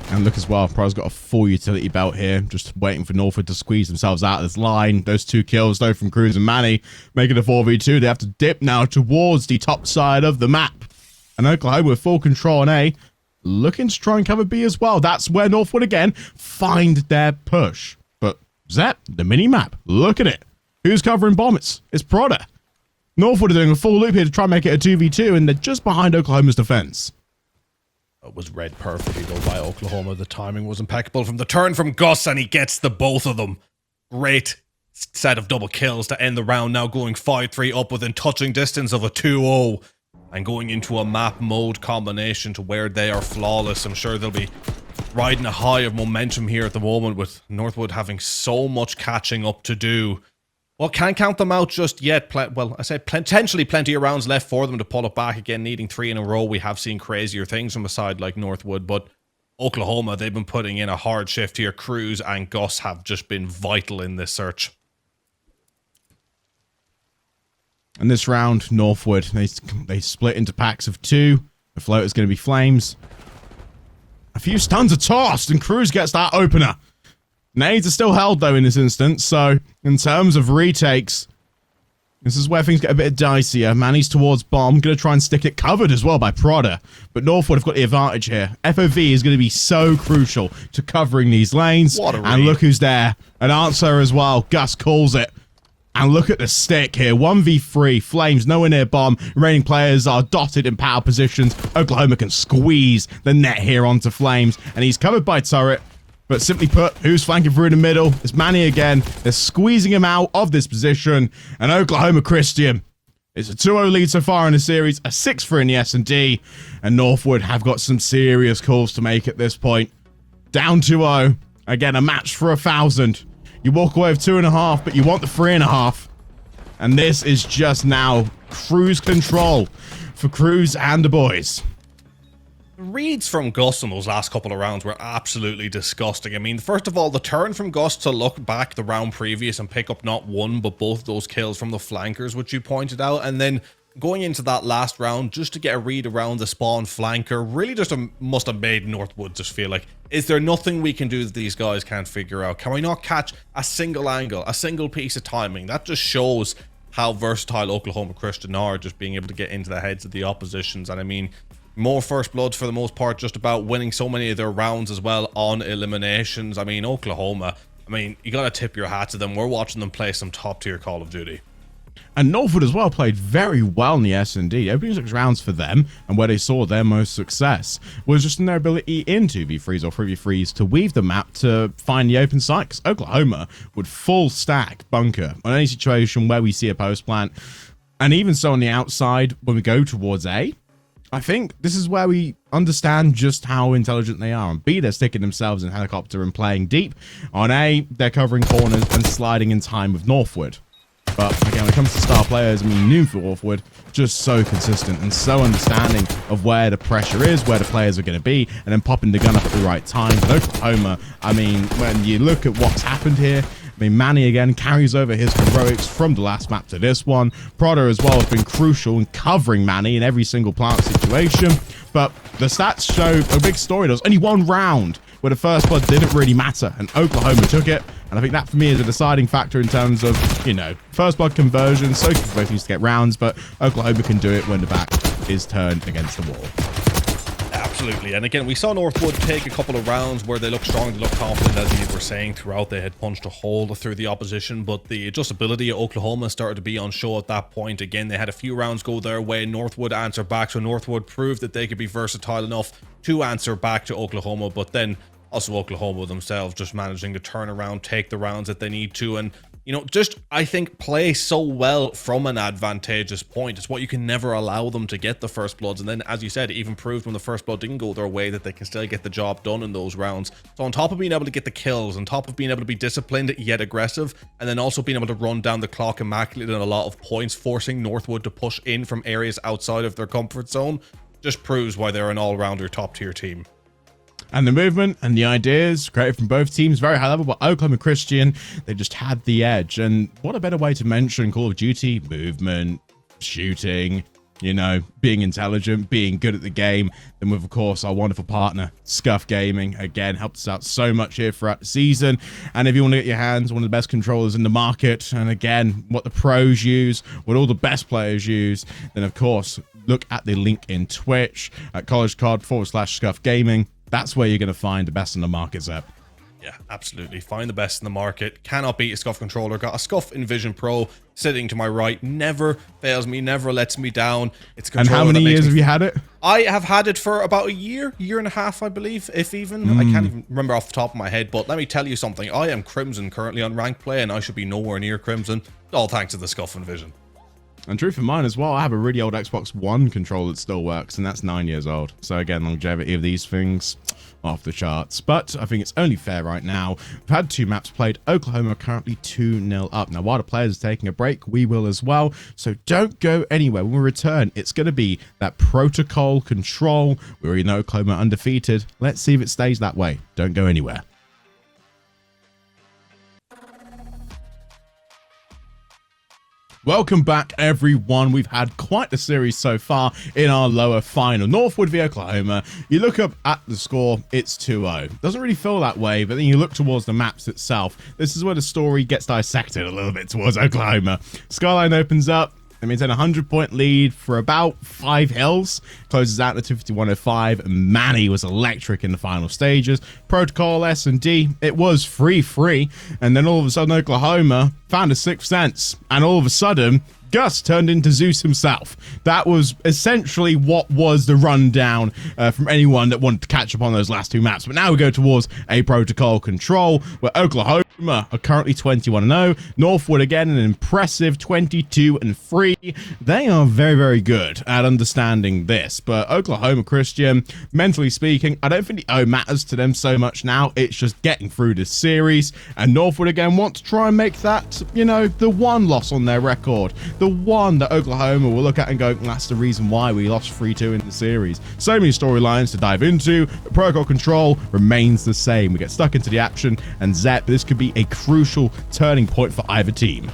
And look as well, Pro's got a full utility belt here, just waiting for Northwood to squeeze themselves out of this line. Those 2 kills, though, from Cruz and Manny, making a 4v2. They have to dip now towards the top side of the map. And Oklahoma with full control on A, looking to try and cover B as well. That's where Northwood, again, find their push. But Zep, the mini-map, look at it. Who's covering bomb? It's Proda. Northwood are doing a full loop here to try and make it a 2v2, and they're just behind Oklahoma's defense. It was read perfectly, though, by Oklahoma. The timing was impeccable from the turn from Gus, and he gets the both of them. Great set of double kills to end the round, now going 5-3 up within touching distance of a 2-0. And going into a map mode combination to where they are flawless. I'm sure they'll be riding a high of momentum here at the moment with Northwood having so much catching up to do. Well, can't count them out just yet. Well, I say potentially plenty of rounds left for them to pull it back again, needing 3 in a row. We have seen crazier things from a side like Northwood, but Oklahoma, they've been putting in a hard shift here. Cruz and Gus have just been vital in this search. And this round, Northwood, they split into packs of 2. The floater's going to be Flames. A few stuns are tossed, and Cruz gets that opener. Nades are still held, though, in this instance. So, in terms of retakes, this is where things get a bit dicier. Manny's towards bomb. Going to try and stick it, covered as well by Prada. But Northwood have got the advantage here. FOV is going to be so crucial to covering these lanes. What a read. And look who's there. An answer as well. Gus calls it. And look at the stick here. 1v3. Flames nowhere near bomb. Remaining players are dotted in power positions. Oklahoma can squeeze the net here onto Flames. And he's covered by turret. But simply put, who's flanking through in the middle? It's Manny again. They're squeezing him out of this position. And Oklahoma Christian, it's a 2-0 lead so far in the series. A 6-3 in the S&D. And Northwood have got some serious calls to make at this point. Down 2-0. Again, a match for 1,000. You walk away with 2.5, but you want the 3.5. And this is just now cruise control for Cruz and the boys. The reads from Gus in those last couple of rounds were absolutely disgusting. I mean, first of all, the turn from Gus to look back the round previous and pick up not one, but both those kills from the flankers, which you pointed out. And then going into that last round, just to get a read around the spawn flanker, really just must have made Northwood just feel like, is there nothing we can do that these guys can't figure out? Can we not catch a single angle, a single piece of timing? That just shows how versatile Oklahoma Christian are, just being able to get into the heads of the oppositions. And I mean, more first bloods for the most part, just about winning so many of their rounds as well on eliminations. I mean, Oklahoma, I mean, you got to tip your hat to them. We're watching them play some top tier Call of Duty. And Northwood as well played very well in the S&D. Opening 6 rounds for them, and where they saw their most success was just in their ability in 2v3s or 3v3s to weave the map to find the open site. Because Oklahoma would full stack bunker on any situation where we see a post plant. And even so on the outside, when we go towards A, I think this is where we understand just how intelligent they are. On B, they're sticking themselves in helicopter and playing deep. On A, they're covering corners and sliding in time with Northwood. But again, when it comes to star players, I mean, new for Northwood, just so consistent and so understanding of where the pressure is, where the players are going to be, and then popping the gun up at the right time. But Oklahoma, I mean, when you look at what's happened here, I mean, Manny again carries over his heroics from the last map to this one. Prada as well has been crucial in covering Manny in every single plant situation. But the stats show a big story. There was only one round where the first blood didn't really matter, and Oklahoma took it. And I think that for me is a deciding factor in terms of, you know, first blood conversion. So both needs to get rounds, but Oklahoma can do it when the back is turned against the wall. Absolutely. And again, we saw Northwood take a couple of rounds where they looked strong, they looked confident, as you were saying throughout. They had punched a hole through the opposition, but the adjustability of Oklahoma started to be on show at that point. Again, they had a few rounds go their way. Northwood answered back, so Northwood proved that they could be versatile enough to answer back to Oklahoma, but then also Oklahoma themselves just managing to turn around, take the rounds that they need to, and, you know, just, I think, play so well from an advantageous point. It's what you can never allow them to get the first bloods. And then, as you said, it even proved when the first blood didn't go their way that they can still get the job done in those rounds. So on top of being able to get the kills, on top of being able to be disciplined yet aggressive, and then also being able to run down the clock immaculate in a lot of points, forcing Northwood to push in from areas outside of their comfort zone, just proves why they're an all-rounder top-tier team. And the movement and the ideas created from both teams, very high level, but Oklahoma Christian, they just had the edge. And what a better way to mention Call of Duty, movement, shooting, you know, being intelligent, being good at the game, than with, of course, our wonderful partner, Scuff Gaming. Again, helped us out so much here throughout the season. And if you want to get your hands on one of the best controllers in the market, and again, what the pros use, what all the best players use, then, of course, look at the link in Twitch at collegecard/Scuff Gaming. That's where you're going to find the best in the market, Zep. Yeah, absolutely. Find the best in the market. Cannot beat a Scuff controller. Got a Scuff Envision Pro sitting to my right. Never fails me. Never lets me down. It's a controller. And how many years have you had it? I have had it for about a year and a half, I believe, if even. I can't even remember off the top of my head. But let me tell you something. I am Crimson currently on ranked play, and I should be nowhere near Crimson. All thanks to the Scuff Envision. And true for mine as well, I have a really old Xbox One controller that still works, and that's 9 years old. So again, longevity of these things, off the charts. But I think it's only fair right now. We've had 2 maps played. Oklahoma are currently 2-0 up. Now, while the players are taking a break, we will as well. So don't go anywhere. When we return, it's going to be that protocol control. We already know Oklahoma undefeated. Let's see if it stays that way. Don't go anywhere. Welcome back, everyone. We've had quite the series so far in our lower final. Northwood v Oklahoma. You look up at the score, it's 2-0. Doesn't really feel that way, but then you look towards the maps itself. This is where the story gets dissected a little bit towards Oklahoma. Skyline opens up. They maintain a 100-point lead for about 5 hills. Closes out to 51-05. Manny was electric in the final stages. Protocol S&D, it was 3-3. And then all of a sudden, Oklahoma found a sixth sense. And all of a sudden, Gus turned into Zeus himself. That was essentially what was the rundown from anyone that wanted to catch up on those last two maps. But now we go towards a protocol control where Oklahoma are currently 21-0. Northwood again an impressive 22-3. They are very, very good at understanding this. But Oklahoma Christian, mentally speaking, I don't think the O matters to them so much now. It's just getting through this series. And Northwood again want to try and make that, you know, the one loss on their record. The one that Oklahoma will look at and go, that's the reason why we lost 3-2 in the series. So many storylines to dive into. Protocol control remains the same. We get stuck into the action, and Zep, this could be a crucial turning point for either team.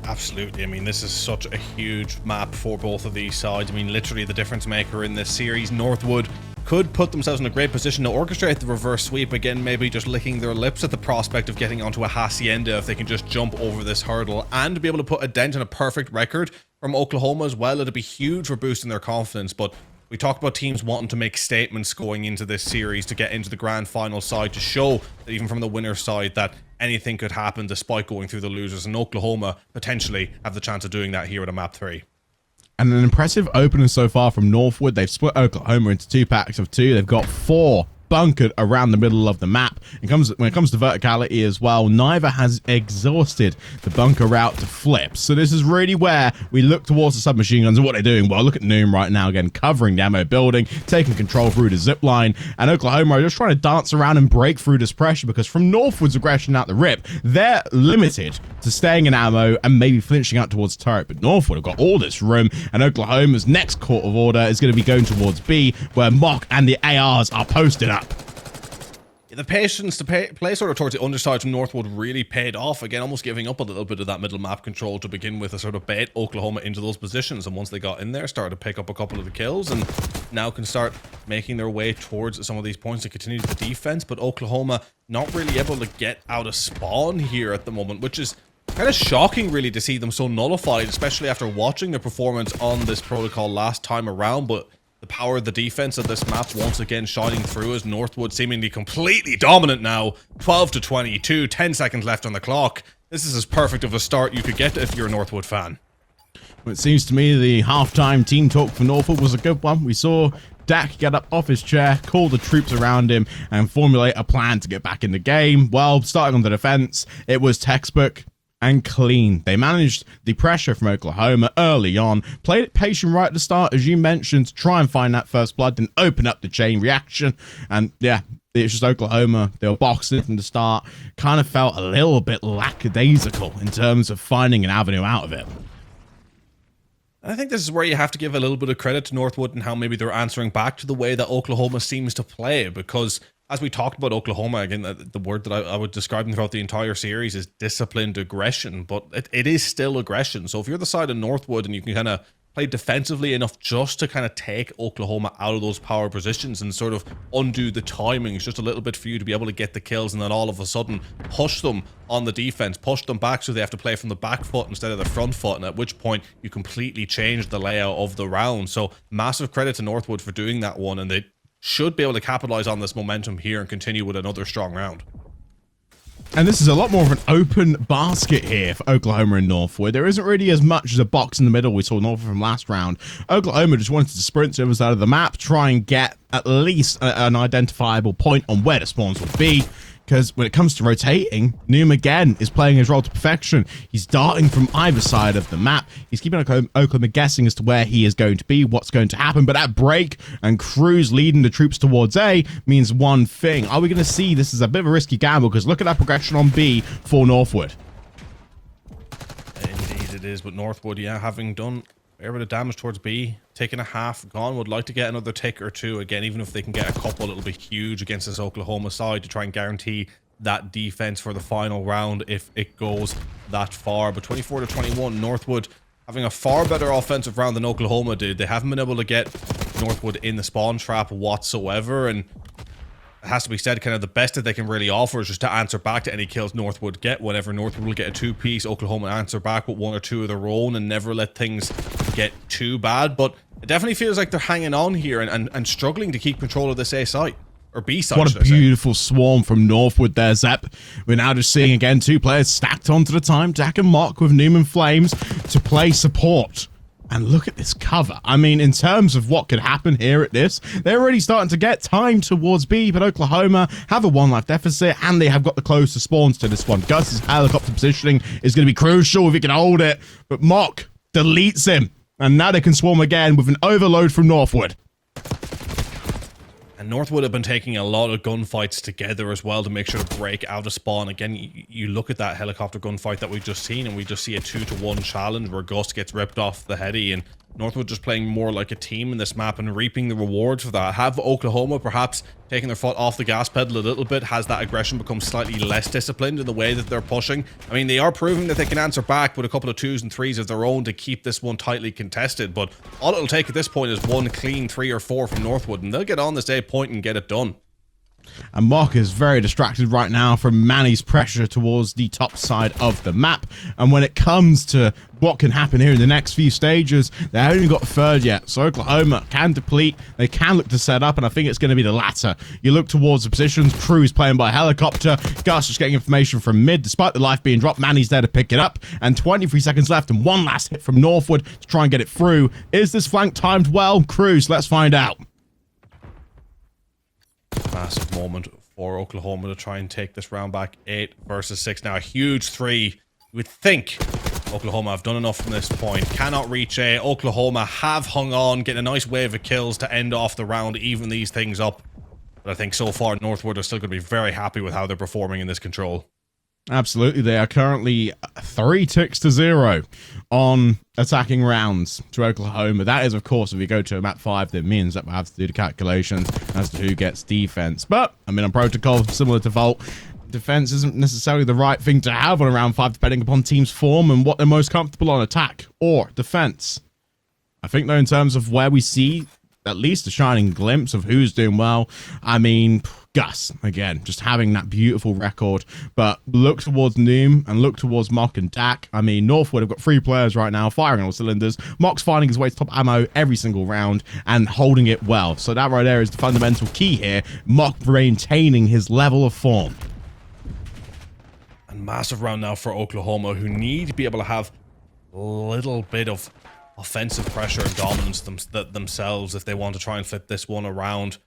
Absolutely. I mean, this is such a huge map for both of these sides. I mean, literally the difference maker in this series. Northwood could put themselves in a great position to orchestrate the reverse sweep. Again, maybe just licking their lips at the prospect of getting onto a hacienda if they can just jump over this hurdle, and be able to put a dent in a perfect record from Oklahoma as well. It'd be huge for boosting their confidence. But we talked about teams wanting to make statements going into this series to get into the grand final side, to show that even from the winner's side that anything could happen despite going through the losers, and Oklahoma potentially have the chance of doing that here at a map 3. And an impressive opener so far from Northwood. They've split Oklahoma into 2 packs of 2. They've got 4 bunkered around the middle of the map. When it comes to verticality as well, neither has exhausted the bunker route to flip. So this is really where we look towards the submachine guns and what they're doing. Well, look at Noom right now, again, covering the ammo building, taking control through the zip line, and Oklahoma are just trying to dance around and break through this pressure, because from Northwood's aggression out the rip, they're limited to staying in ammo and maybe flinching out towards turret. But Northwood have got all this room, and Oklahoma's next court of order is going to be going towards B, where Mock and the ARs are posted up. The patience to play sort of towards the underside from Northwood really paid off. Again, almost giving up a little bit of that middle map control to begin with, a sort of bait Oklahoma into those positions. And once they got in there, started to pick up a couple of the kills, and now can start making their way towards some of these points and continue the defense. But Oklahoma not really able to get out of spawn here at the moment, which is kind of shocking really to see them so nullified, especially after watching their performance on this protocol last time around. But the power of the defense of this map once again shining through, as Northwood seemingly completely dominant now. 12-22, 10 seconds left on the clock. This is as perfect of a start you could get if you're a Northwood fan. Well, it seems to me the halftime team talk for Northwood was a good one. We saw Dak get up off his chair, call the troops around him, and formulate a plan to get back in the game. Well, starting on the defense, it was textbook and clean. They managed the pressure from Oklahoma early on, played it patient right at the start, as you mentioned, to try and find that first blood, then open up the chain reaction. And yeah, it's just Oklahoma. They were boxing from the start. Kind of felt a little bit lackadaisical in terms of finding an avenue out of it. I think this is where you have to give a little bit of credit to Northwood and how maybe they're answering back to the way that Oklahoma seems to play, because as we talked about Oklahoma, again, the word that I would describe them throughout the entire series is disciplined aggression, but it is still aggression. So if you're the side of Northwood and you can kind of play defensively enough just to kind of take Oklahoma out of those power positions and sort of undo the timings just a little bit for you to be able to get the kills, and then all of a sudden push them on the defense, push them back so they have to play from the back foot instead of the front foot, and at which point you completely change the layout of the round. So massive credit to Northwood for doing that one, and they should be able to capitalize on this momentum here and continue with another strong round. And this is a lot more of an open basket here for Oklahoma and Northwood. There isn't really as much as a box in the middle we saw Northwood from last round. Oklahoma just wanted to sprint to the other side of the map, try and get at least an identifiable point on where the spawns will be. Because when it comes to rotating, Noom again is playing his role to perfection. He's darting from either side of the map. He's keeping Oklahoma guessing as to where he is going to be, what's going to happen. But that break and Cruz leading the troops towards A means one thing. Are we going to see this as a bit of a risky gamble? Because look at that progression on B for Northwood. Indeed it is, but Northwood, yeah, having done a fair bit of damage towards B, taking a half gone, would like to get another tick or two. Again, even if they can get a couple, it'll be huge against this Oklahoma side to try and guarantee that defense for the final round if it goes that far. But 24-21, Northwood having a far better offensive round than Oklahoma did. They haven't been able to get Northwood in the spawn trap whatsoever, and it has to be said, kind of the best that they can really offer is just to answer back to any kills Northwood get. Whenever Northwood will get a two-piece, Oklahoma answer back with one or two of their own and never let things get too bad. But it definitely feels like they're hanging on here and struggling to keep control of this A site. Or B side. What a beautiful swarm from Northwood there, Zep. We're now just seeing again 2 players stacked onto the time. Dak and Mock with Newman Flames to play support. And look at this cover. I mean, in terms of what could happen here at this, they're already starting to get time towards B, but Oklahoma have a 1 life deficit, and they have got the closest spawns to this one. Gus's helicopter positioning is going to be crucial if he can hold it, but Mock deletes him. And now they can swarm again with an overload from Northwood. And Northwood have been taking a lot of gunfights together as well to make sure to break out of spawn. Again, you look at that helicopter gunfight that we've just seen, and we just see a 2-to-1 challenge where Gus gets ripped off the heady, and Northwood just playing more like a team in this map and reaping the rewards for that. Have Oklahoma perhaps taking their foot off the gas pedal a little bit? Has that aggression become slightly less disciplined in the way that they're pushing? I mean, they are proving that they can answer back with a couple of 2s and 3s of their own to keep this one tightly contested, but all it'll take at this point is one clean 3 or 4 from Northwood, and they'll get on this A point and get it done. And Mock is very distracted right now from Manny's pressure towards the top side of the map. And when it comes to what can happen here in the next few stages, they haven't even got third yet. So Oklahoma can deplete. They can look to set up, and I think it's going to be the latter. You look towards the positions. Cruz playing by helicopter. Gus just getting information from mid. Despite the life being dropped, Manny's there to pick it up. And 23 seconds left, and one last hit from Northwood to try and get it through. Is this flank timed well? Cruz, let's find out. Massive moment for Oklahoma to try and take this round back. 8 versus 6 now. A huge 3. You would think Oklahoma have done enough from this point. Cannot reach A. Oklahoma have hung on, getting a nice wave of kills to end off the round, even these things up. But I think so far Northwood are still going to be very happy with how they're performing in this control. Absolutely, they are currently 3 ticks to 0 on attacking rounds to Oklahoma. That is, of course, if we go to map 5, that means that we'll have to do the calculations as to who gets defense. But, I mean, on protocol, similar to Vault, defense isn't necessarily the right thing to have on a round 5, depending upon team's form and what they're most comfortable on, attack or defense. I think, though, in terms of where we see at least a shining glimpse of who's doing well, I mean, Gus, again, just having that beautiful record. But look towards Noom and look towards Mock and Dak. I mean, Northwood have got 3 players right now firing on all cylinders. Mock's finding his way to top ammo every single round and holding it well. So that right there is the fundamental key here. Mock maintaining his level of form. And massive round now for Oklahoma, who need to be able to have a little bit of offensive pressure and dominance themselves if they want to try and flip this one around.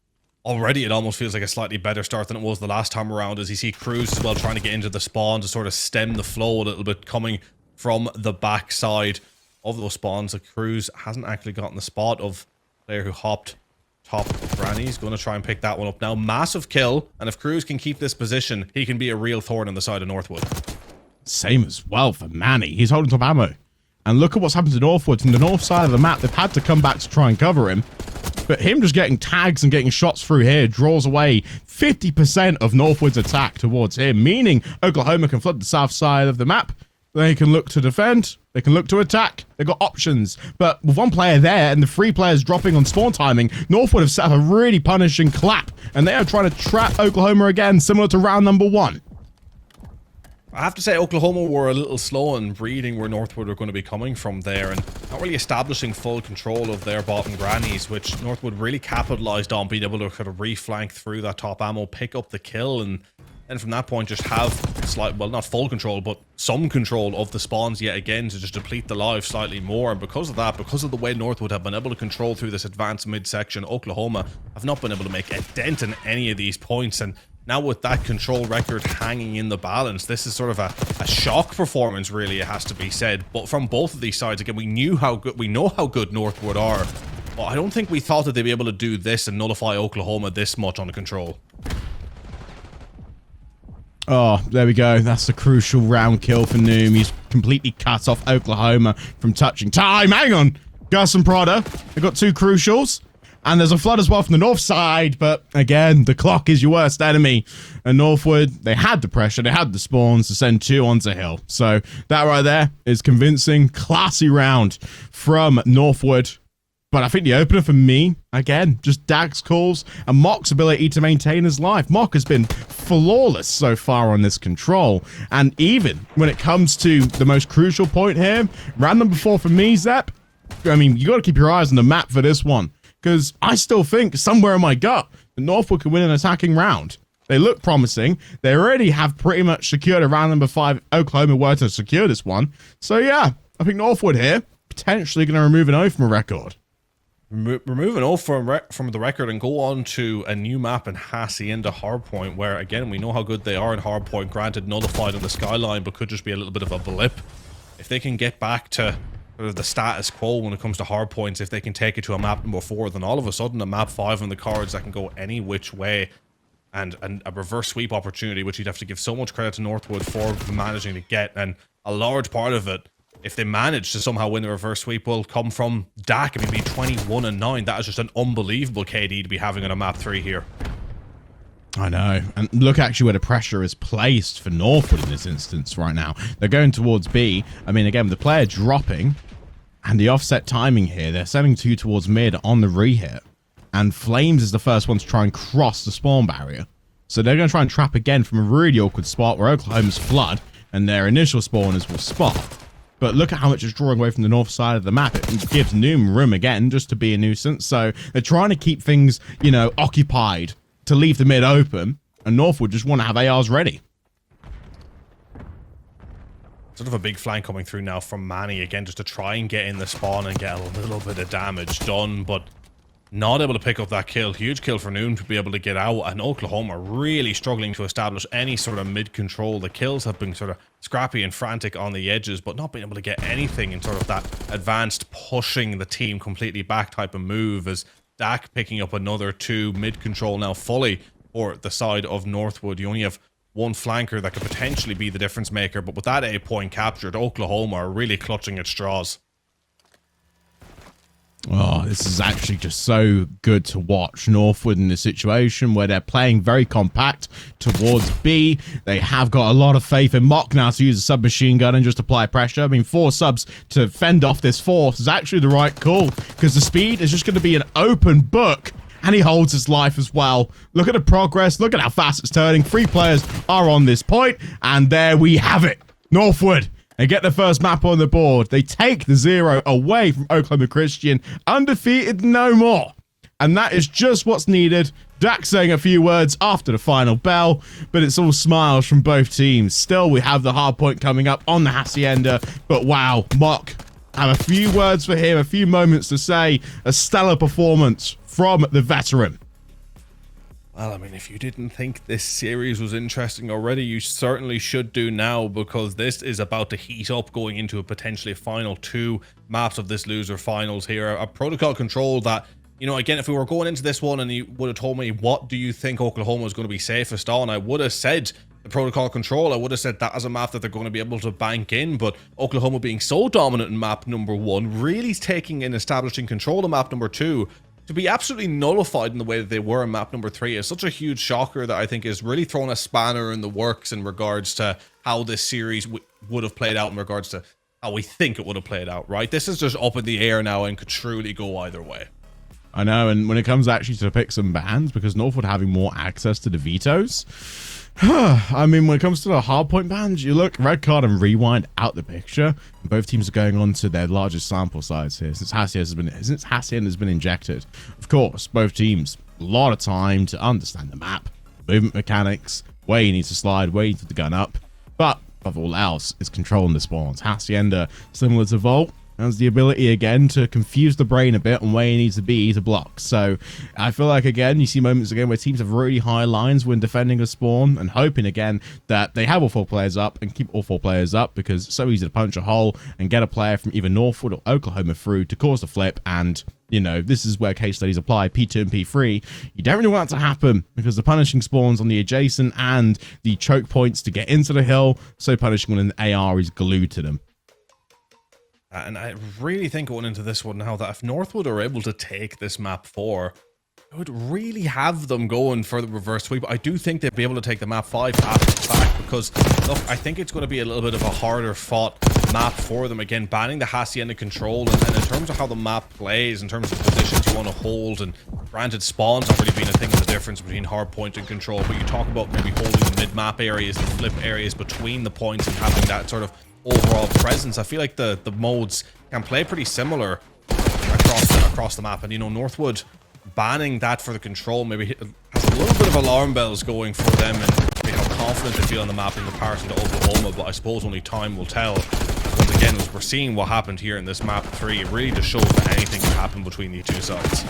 Already, it almost feels like a slightly better start than it was the last time around, as you see Cruz as well trying to get into the spawn to sort of stem the flow a little bit, coming from the backside of those spawns. Cruz hasn't actually gotten the spot of the player who hopped top Granny. He's going to try and pick that one up now. Massive kill, and if Cruz can keep this position, he can be a real thorn on the side of Northwood. Same as well for Manny. He's holding top ammo. And look at what's happened to Northwood. From the north side of the map, they've had to come back to try and cover him. But him just getting tags and getting shots through here draws away 50% of Northwood's attack towards him, meaning Oklahoma can flood the south side of the map. They can look to defend. They can look to attack. They've got options. But with 1 player there and the 3 players dropping on spawn timing, Northwood have set up a really punishing clap. And they are trying to trap Oklahoma again, similar to round number 1. I have to say Oklahoma were a little slow in reading where Northwood are going to be coming from there, and not really establishing full control of their bottom grannies, which Northwood really capitalized on, being able to kind of reflank through that top ammo, pick up the kill, and then from that point just have slight, well, not full control, but some control of the spawns yet again to just deplete the lives slightly more. And because of that, because of the way Northwood have been able to control through this advanced midsection, Oklahoma have not been able to make a dent in any of these points. And now with that control record hanging in the balance, this is sort of a shock performance, really, it has to be said. But from both of these sides, again, we know how good Northwood are, but I don't think we thought that they'd be able to do this and nullify Oklahoma this much on control. Oh, there we go. That's the crucial round kill for Noom. He's completely cut off Oklahoma from touching. Time! Hang on! Gus and Prada. They've got 2 crucials. And there's a flood as well from the north side, but again, the clock is your worst enemy. And Northwood, they had the pressure, they had the spawns to send 2 onto hill. So that right there is convincing, classy round from Northwood. But I think the opener for me, again, just Dag's calls and Mock's ability to maintain his life. Mock has been flawless so far on this control. And even when it comes to the most crucial point here, round number 4 for me, Zep, I mean, you got to keep your eyes on the map for this one. Because I still think, somewhere in my gut, that Northwood can win an attacking round. They look promising. They already have pretty much secured a round number 5. Oklahoma were to secure this one. So yeah, I think Northwood here, potentially going to remove an O from a record. Remove an O from the record and go on to a new map in Hacienda Hardpoint, where again we know how good they are in Hardpoint, granted nullified on the skyline, but could just be a little bit of a blip. If they can get back to sort of the status quo when it comes to hardpoints, if they can take it to a map number 4, then all of a sudden a map 5 on the cards that can go any which way, and a reverse sweep opportunity, which you'd have to give so much credit to Northwood for managing to get, and a large part of it, if they manage to somehow win the reverse sweep, will come from Dak. I mean, being 21-9, that is just an unbelievable KD to be having on a map 3 here. I know. And look actually where the pressure is placed for Northwood in this instance right now. They're going towards B. I mean, again, the player dropping and the offset timing here, they're sending 2 towards mid on the re-hit. And Flames is the first one to try and cross the spawn barrier. So they're going to try and trap again from a really awkward spot where Oklahoma's flood and their initial spawners will spot. But look at how much it's drawing away from the north side of the map. It gives Noom room again just to be a nuisance. So they're trying to keep things, you know, occupied to leave the mid open. And Northwood just want to have ARs ready. Sort of a big flank coming through now from Manny again, just to try and get in the spawn and get a little bit of damage done. But not able to pick up that kill. Huge kill for Noom to be able to get out. And Oklahoma really struggling to establish any sort of mid-control. The kills have been sort of scrappy and frantic on the edges, but not being able to get anything in sort of that advanced pushing the team completely back type of move, as Dak picking up another 2 mid-control now fully for the side of Northwood. You only have one flanker that could potentially be the difference maker, but with that A point captured, Oklahoma are really clutching at straws. Oh, this is actually just so good to watch. Northwood in a situation where they're playing very compact towards B. They have got a lot of faith in Mock now to use a submachine gun and just apply pressure. I mean, 4 subs to fend off this force is actually the right call, because the speed is just going to be an open book. And he holds his life as well. Look at the progress. Look at how fast it's turning. 3 players are on this point, and there we have it. Northwood. They get the first map on the board. They take the 0 away from Oklahoma Christian. Undefeated no more. And that is just what's needed. Dak saying a few words after the final bell, but it's all smiles from both teams. Still, we have the hard point coming up on the Hacienda, but wow, Mock, have a few words for him, a few moments to say. A stellar performance from the veteran. Well, I mean, if you didn't think this series was interesting already, you certainly should do now, because this is about to heat up going into a potentially final 2 maps of this loser finals here. A protocol control that, you know, again, if we were going into this one and you would have told me, what do you think Oklahoma is going to be safest on, I would have said the protocol control. I would have said that as a map that they're going to be able to bank in, but Oklahoma being so dominant in map number 1, really taking and establishing control of map number 2, to be absolutely nullified in the way that they were in map number 3 is such a huge shocker that I think is really throwing a spanner in the works in regards to how this series would have played out, in regards to how we think it would have played out, right? This is just up in the air now and could truly go either way. I know, and when it comes actually to pick some bans, because Northwood having more access to the vetoes, I mean, when it comes to the hardpoint bans, you look red card and rewind out the picture. Both teams are going on to their largest sample size here since Hacienda has been injected. Of course, both teams a lot of time to understand the map, movement mechanics, where you need to slide, where you need to gun up. But above all else, is controlling the spawns. Hacienda, similar to Volt, has the ability again to confuse the brain a bit on where he needs to be to block. So I feel like, again, you see moments again where teams have really high lines when defending a spawn, and hoping again that they have all 4 players up and keep all 4 players up, because it's so easy to punch a hole and get a player from either Northwood or Oklahoma through to cause the flip. And you know, this is where case studies apply, P2 and P3. You don't really want that to happen, because the punishing spawns on the adjacent and the choke points to get into the hill, so punishing when an AR is glued to them. And I really think going into this one now that if Northwood are able to take this map 4, it would really have them going for the reverse sweep. I do think they'd be able to take the map 5 after the fact because, look, I think it's going to be a little bit of a harder fought map for them. Again, banning the Hacienda control and in terms of how the map plays, in terms of positions you want to hold, and granted, spawn's not really been a thing of the difference between hard point and control, but you talk about maybe holding the mid-map areas and flip areas between the points and having that sort of overall presence. I feel like the modes can play pretty similar across the map, and you know, Northwood banning that for the control maybe has a little bit of alarm bells going for them and maybe how confident they feel on the map in comparison to Oklahoma, but I suppose only time will tell. Once again, as we're seeing what happened here in this map 3, it really just shows that anything can happen between the two sides.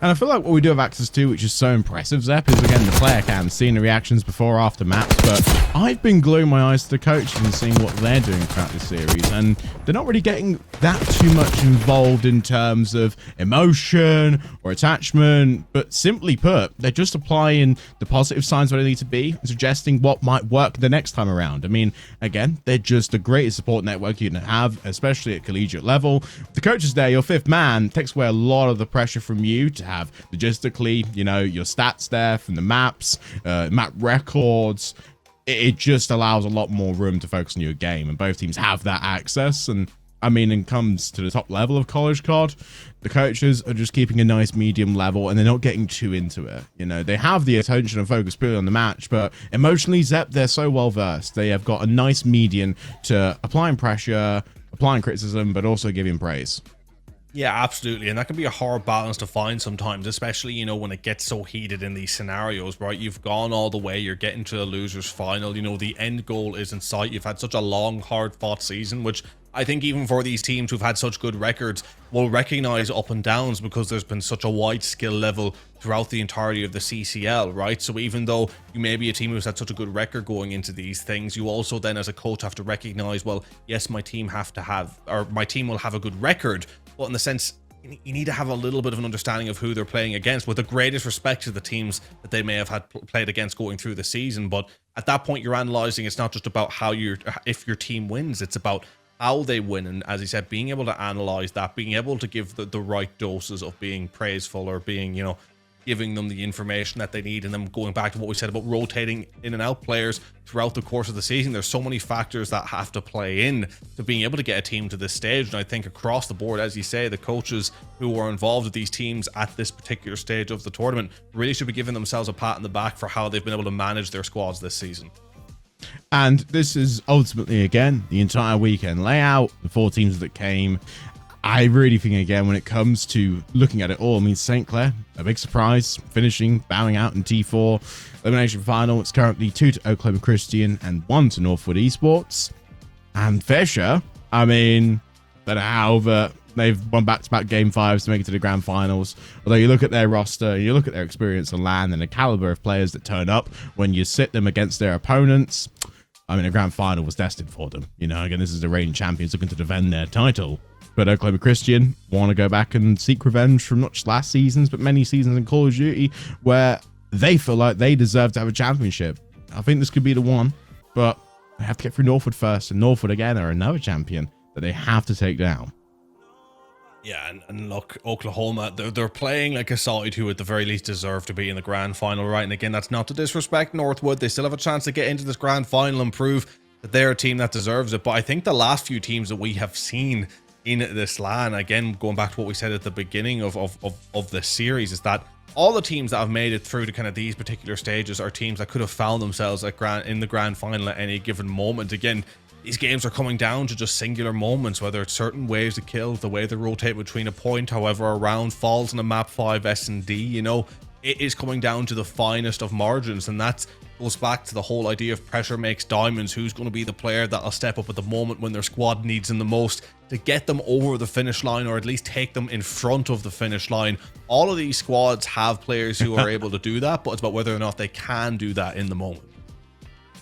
And I feel like what we do have access to, which is so impressive, Zep, is again the player cam, seeing the reactions before or after maps. But I've been gluing my eyes to the coaches and seeing what they're doing throughout the series, and they're not really getting that too much involved in terms of emotion or attachment, but simply put, they're just applying the positive signs where they need to be and suggesting what might work the next time around. I mean, again, they're just the greatest support network you can have, especially at collegiate level. The coaches there, your fifth man, takes away a lot of the pressure from you to have logistically, you know, your stats there from the maps, map records. It just allows a lot more room to focus on your game, and both teams have that access. And I mean, it comes to the top level of college COD, the coaches are just keeping a nice medium level and they're not getting too into it. You know, they have the attention and focus purely on the match, but emotionally, Zep, they're so well versed. They have got a nice median to applying pressure, applying criticism, but also giving praise. Yeah, absolutely. And that can be a hard balance to find sometimes, especially, you know, when it gets so heated in these scenarios, right? You've gone all the way, you're getting to a loser's final, you know, the end goal is in sight. You've had such a long, hard fought season, which I think even for these teams who've had such good records will recognize up and downs because there's been such a wide skill level throughout the entirety of the CCL, right? So even though you may be a team who's had such a good record going into these things, you also then as a coach have to recognize, well, yes, my team will have a good record, but in the sense, you need to have a little bit of an understanding of who they're playing against, with the greatest respect to the teams that they may have had played against going through the season. But at that point, you're analyzing, it's not just about if your team wins, it's about how they win. And as he said, being able to analyze that, being able to give the right doses of being praiseful or being, you know, giving them the information that they need, and then going back to what we said about rotating in and out players throughout the course of the season. There's so many factors that have to play in to being able to get a team to this stage. And I think across the board, as you say, the coaches who are involved with these teams at this particular stage of the tournament really should be giving themselves a pat in the back for how they've been able to manage their squads this season. And this is ultimately, again, the entire weekend layout, the 4 teams that came. I really think, again, when it comes to looking at it all, I mean, St. Clair, a big surprise, finishing, bowing out in T4 elimination final. It's currently 2 to Oklahoma Christian and 1 to Northwood Esports. And Fisher, I mean, don't know how, but they've won back-to-back game 5s to make it to the grand finals. Although you look at their roster, you look at their experience on LAN and the caliber of players that turn up when you sit them against their opponents, I mean, a grand final was destined for them. You know, again, this is the reigning champions looking to defend their title. But Oklahoma Christian want to go back and seek revenge from not just last season's, but many seasons in Call of Duty where they feel like they deserve to have a championship. I think this could be the one, but they have to get through Northwood first. And Northwood, again, are another champion that they have to take down. Yeah, and look, Oklahoma, they're playing like a side who at the very least deserve to be in the grand final, right? And again, that's not to disrespect Northwood. They still have a chance to get into this grand final and prove that they're a team that deserves it. But I think the last few teams that we have seen in this LAN, again, going back to what we said at the beginning of this series, is that all the teams that have made it through to kind of these particular stages are teams that could have found themselves in the grand final at any given moment. Again, these games are coming down to just singular moments, whether it's certain ways to kill, the way they rotate between a point, however a round falls in a map 5 S&D, you know, it is coming down to the finest of margins. And that goes back to the whole idea of pressure makes diamonds. Who's going to be the player that'll step up at the moment when their squad needs them the most to get them over the finish line, or at least take them in front of the finish line. All of these squads have players who are able to do that, but it's about whether or not they can do that in the moment.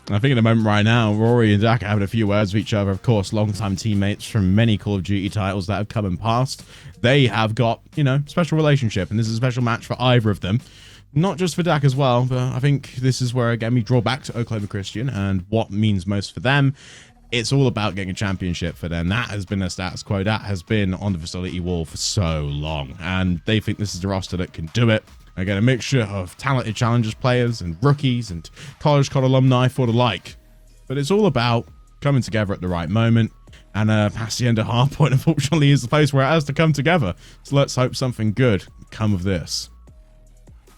I think at the moment right now, Rory and Dak are having a few words with each other. Of course, long-time teammates from many Call of Duty titles that have come and passed. They have got, you know, special relationship, and this is a special match for either of them. Not just for Dak as well, but I think this is where, again, we draw back to Oklahoma Christian and what means most for them. it's all about getting a championship for them. That has been a status quo. That has been on the facility wall for so long, and they think this is the roster that can do it. Again, a mixture of talented challengers players and rookies and college COD alumni for the like. But it's all about coming together at the right moment. And Hacienda Hardpoint, unfortunately, is the place where it has to come together. So let's hope something good come of this.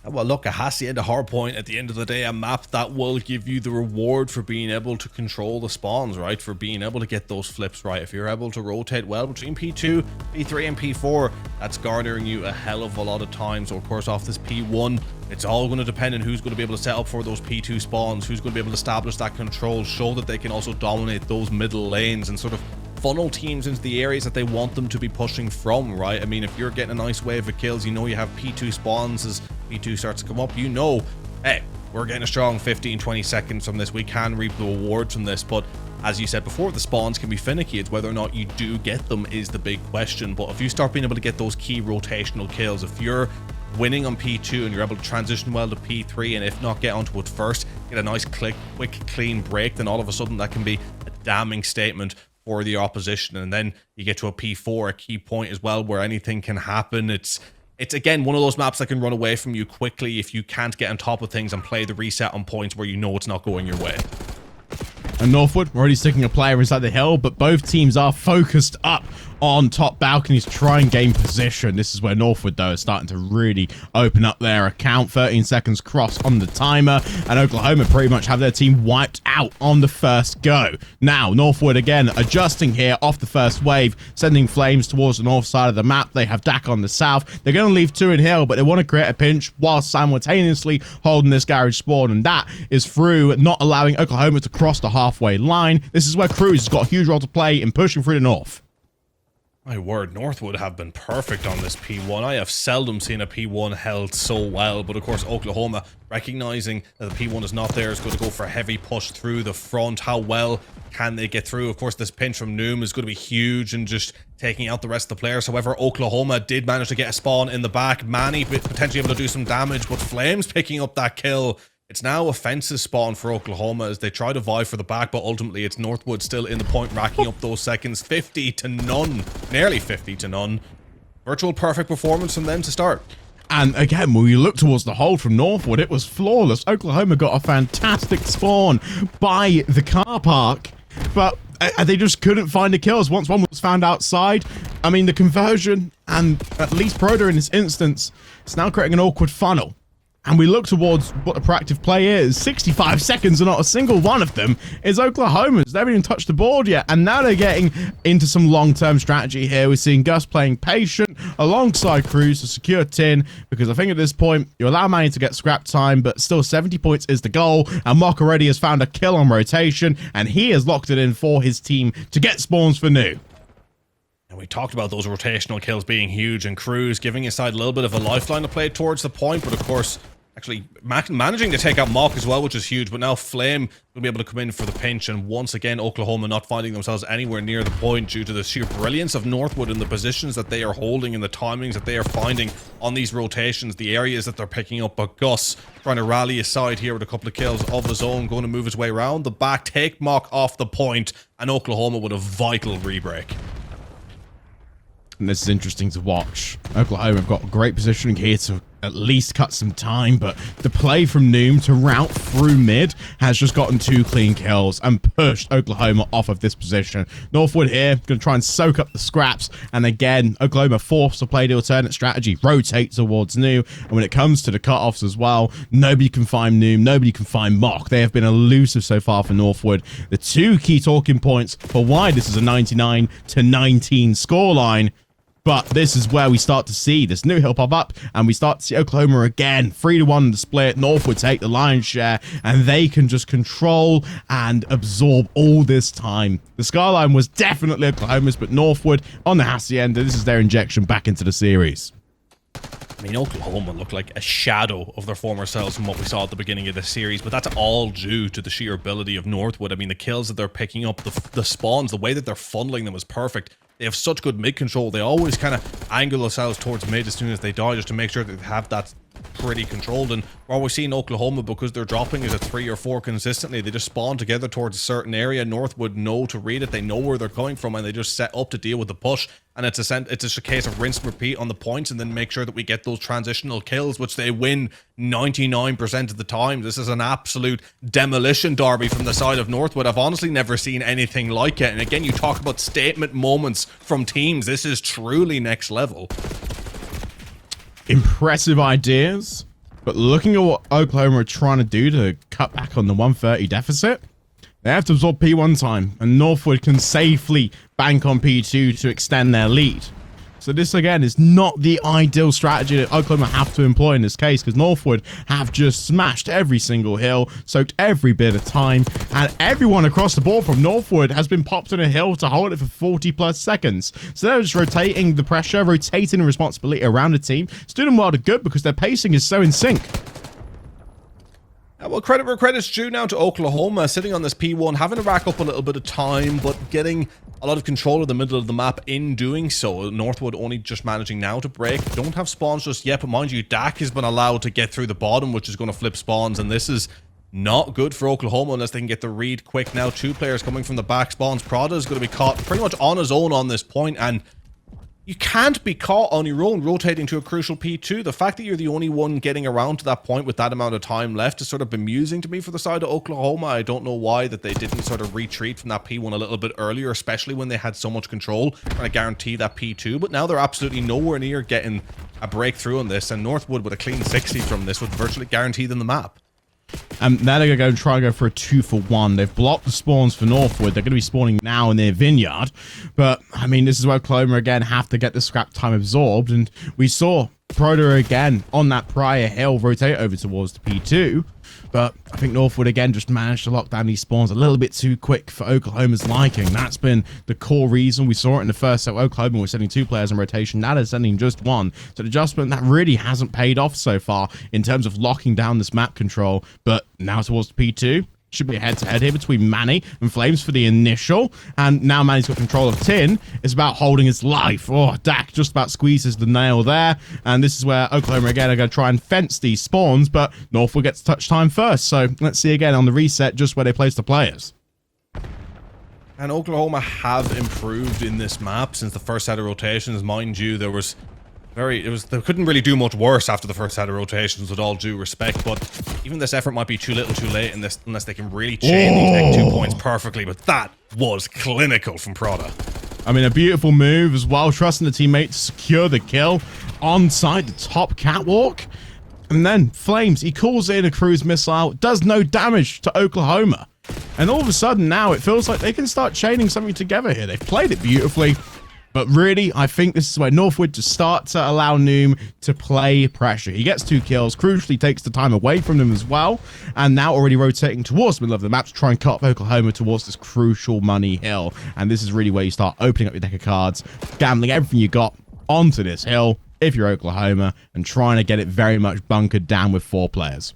Well, look, a Hacienda Hardpoint, at the end of the day, a map that will give you the reward for being able to control the spawns, right? For being able to get those flips right. If you're able to rotate well between P2, P3, and P4, that's garnering you a hell of a lot of time. So, of course, off this P1, it's all going to depend on who's going to be able to set up for those P2 spawns, who's going to be able to establish that control, show that they can also dominate those middle lanes and sort of funnel teams into the areas that they want them to be pushing from, right? I mean, if you're getting a nice wave of kills, you know you have P2 spawns as P2 starts to come up, you know, hey, we're getting a strong 15-20 seconds from this. We can reap the rewards from this, but as you said before, the spawns can be finicky. It's whether or not you do get them is the big question. But if you start being able to get those key rotational kills, if you're winning on P2 and you're able to transition well to P3, and if not get onto it first, get a nice quick clean break, then all of a sudden that can be a damning statement for the opposition. And then you get to a P4, a key point as well, where anything can happen. It's again one of those maps that can run away from you quickly if you can't get on top of things and play the reset on points where you know it's not going your way. And Northwood already sticking a player inside the hill, but both teams are focused up on top balconies to try and gain position. This is where Northwood, though, is starting to really open up their account. 13 seconds cross on the timer, and Oklahoma pretty much have their team wiped out on the first go. Now, Northwood, again, adjusting here off the first wave, sending flames towards the north side of the map. They have Dak on the south. They're going to leave 2 in hill, but they want to create a pinch while simultaneously holding this garage spawn, and that is through not allowing Oklahoma to cross the halfway line. This is where Cruz has got a huge role to play in pushing through the north. My word, Northwood have been perfect on this P1. I have seldom seen a P1 held so well, but of course Oklahoma, recognizing that the P1 is not there, is going to go for a heavy push through the front. How well can they get through? Of course, this pinch from Noom is going to be huge and just taking out the rest of the players. However, Oklahoma did manage to get a spawn in the back. Manny potentially able to do some damage, but Flames picking up that kill. It's now offensive spawn for Oklahoma as they try to vie for the back, but ultimately it's Northwood still in the point, racking up those seconds. 50 to none. Nearly 50 to none. Virtual perfect performance from them to start. And again, when we look towards the hold from Northwood, it was flawless. Oklahoma got a fantastic spawn by the car park, but they just couldn't find the kills once one was found outside. I mean, the conversion, and at least Proda in this instance, it's now creating an awkward funnel. And we look towards what the proactive play is. 65 seconds and not a single one of them is Oklahoma's. They haven't even touched the board yet. And now they're getting into some long-term strategy here. We're seeing Gus playing patient alongside Cruz to secure tin. Because I think at this point, you allow Manny to get scrap time, but still 70 points is the goal. And Mock already has found a kill on rotation. And he has locked it in for his team to get spawns for new. And we talked about those rotational kills being huge, and Cruz giving his side a little bit of a lifeline to play towards the point, but of course, actually managing to take out Mock as well, which is huge. But now Flame will be able to come in for the pinch, and once again, Oklahoma not finding themselves anywhere near the point due to the sheer brilliance of Northwood and the positions that they are holding and the timings that they are finding on these rotations, the areas that they're picking up. But Gus trying to rally his side here with a couple of kills of his own, going to move his way around the back, take Mock off the point, and Oklahoma with a vital rebreak. And this is interesting to watch. Oklahoma have got great positioning here to at least cut some time, but the play from Noom to route through mid has just gotten 2 clean kills and pushed Oklahoma off of this position. Northwood here going to try and soak up the scraps, and again, Oklahoma forced to play the alternate strategy, rotate towards Noom, and when it comes to the cutoffs as well, nobody can find Noom, nobody can find Mock. They have been elusive so far for Northwood. The 2 key talking points for why this is a 99-19 scoreline. But this is where we start to see this new hill pop up, and we start to see Oklahoma again 3-1 in the split. Northwood take the lion's share, and they can just control and absorb all this time. The skyline was definitely Oklahoma's, but Northwood on the Hacienda, this is their injection back into the series. I mean, Oklahoma look like a shadow of their former selves from what we saw at the beginning of this series, but that's all due to the sheer ability of Northwood. I mean, the kills that they're picking up, the spawns, the way that they're funneling them is perfect. They have such good mid control. They always kind of angle themselves towards mid as soon as they die, just to make sure that they have that pretty controlled. And what we're seeing Oklahoma, because they're dropping is a 3 or 4 consistently, they just spawn together towards a certain area. Northwood know to read it, they know where they're coming from, and they just set up to deal with the push. And it's just a case of rinse and repeat on the points, and then make sure that we get those transitional kills, which they win 99% of the time. This is an absolute demolition derby from the side of Northwood. I've honestly never seen anything like it. And again, you talk about statement moments from teams. This is truly next level. Impressive ideas, but looking at what Oklahoma are trying to do to cut back on the 130 deficit, they have to absorb P1 time, and Northwood can safely bank on P2 to extend their lead. So this, again, is not the ideal strategy that Oklahoma have to employ in this case, because Northwood have just smashed every single hill, soaked every bit of time, and everyone across the board from Northwood has been popped on a hill to hold it for 40 plus seconds. So they're just rotating the pressure, rotating the responsibility around the team. It's doing them well to good because their pacing is so in sync. Well, credit where credit's due now to Oklahoma, sitting on this P1, having to rack up a little bit of time, but getting a lot of control of the middle of the map in doing so. Northwood only just managing now to break. Don't have spawns just yet, but mind you, Dak has been allowed to get through the bottom, which is going to flip spawns, and this is not good for Oklahoma unless they can get the read quick now. 2 players coming from the back spawns. Prada is going to be caught pretty much on his own on this point, and you can't be caught on your own rotating to a crucial P2. The fact that you're the only one getting around to that point with that amount of time left is sort of bemusing to me for the side of Oklahoma. I don't know why that they didn't sort of retreat from that P1 a little bit earlier, especially when they had so much control trying to guarantee that P2. But now they're absolutely nowhere near getting a breakthrough on this, and Northwood with a clean 60 from this would virtually guarantee them the map. Now they're going to go and try and go for a 2-for-1. They've blocked the spawns for Northwood. They're going to be spawning now in their vineyard. But, I mean, this is where Oklahoma, again, have to get the scrap time absorbed. And we saw Proto, again, on that prior hill, rotate over towards the P2. But I think Northwood, again, just managed to lock down these spawns a little bit too quick for Oklahoma's liking. That's been the core reason. We saw it in the first set. Oklahoma was sending 2 players in rotation. Now they're sending just 1. So the adjustment, that really hasn't paid off so far in terms of locking down this map control. But now towards the P2. Should be a head-to-head here between Manny and Flames for the initial. And now Manny's got control of Tin. It's about holding his life. Oh, Dak just about squeezes the nail there. And this is where Oklahoma, again, are going to try and fence these spawns. But Northwood gets touch time first. So let's see again on the reset just where they place the players. And Oklahoma have improved in this map since the first set of rotations. Mind you, there was they couldn't really do much worse after the first set of rotations, with all due respect, but even this effort might be too little too late in this unless they can really chain these next 2 points perfectly. But that was clinical from Prada. I mean, a beautiful move as well, trusting the teammate to secure the kill onside the top catwalk. And then Flames, he calls in a cruise missile, does no damage to Oklahoma. And all of a sudden now it feels like they can start chaining something together here. They've played it beautifully. But really, I think this is where Northwood just start to allow Noom to play pressure. He gets 2 kills, crucially takes the time away from them as well, and now already rotating towards the middle of the map to try and cut off Oklahoma towards this crucial money hill. And this is really where you start opening up your deck of cards, gambling everything you got onto this hill if you're Oklahoma, and trying to get it very much bunkered down with 4 players.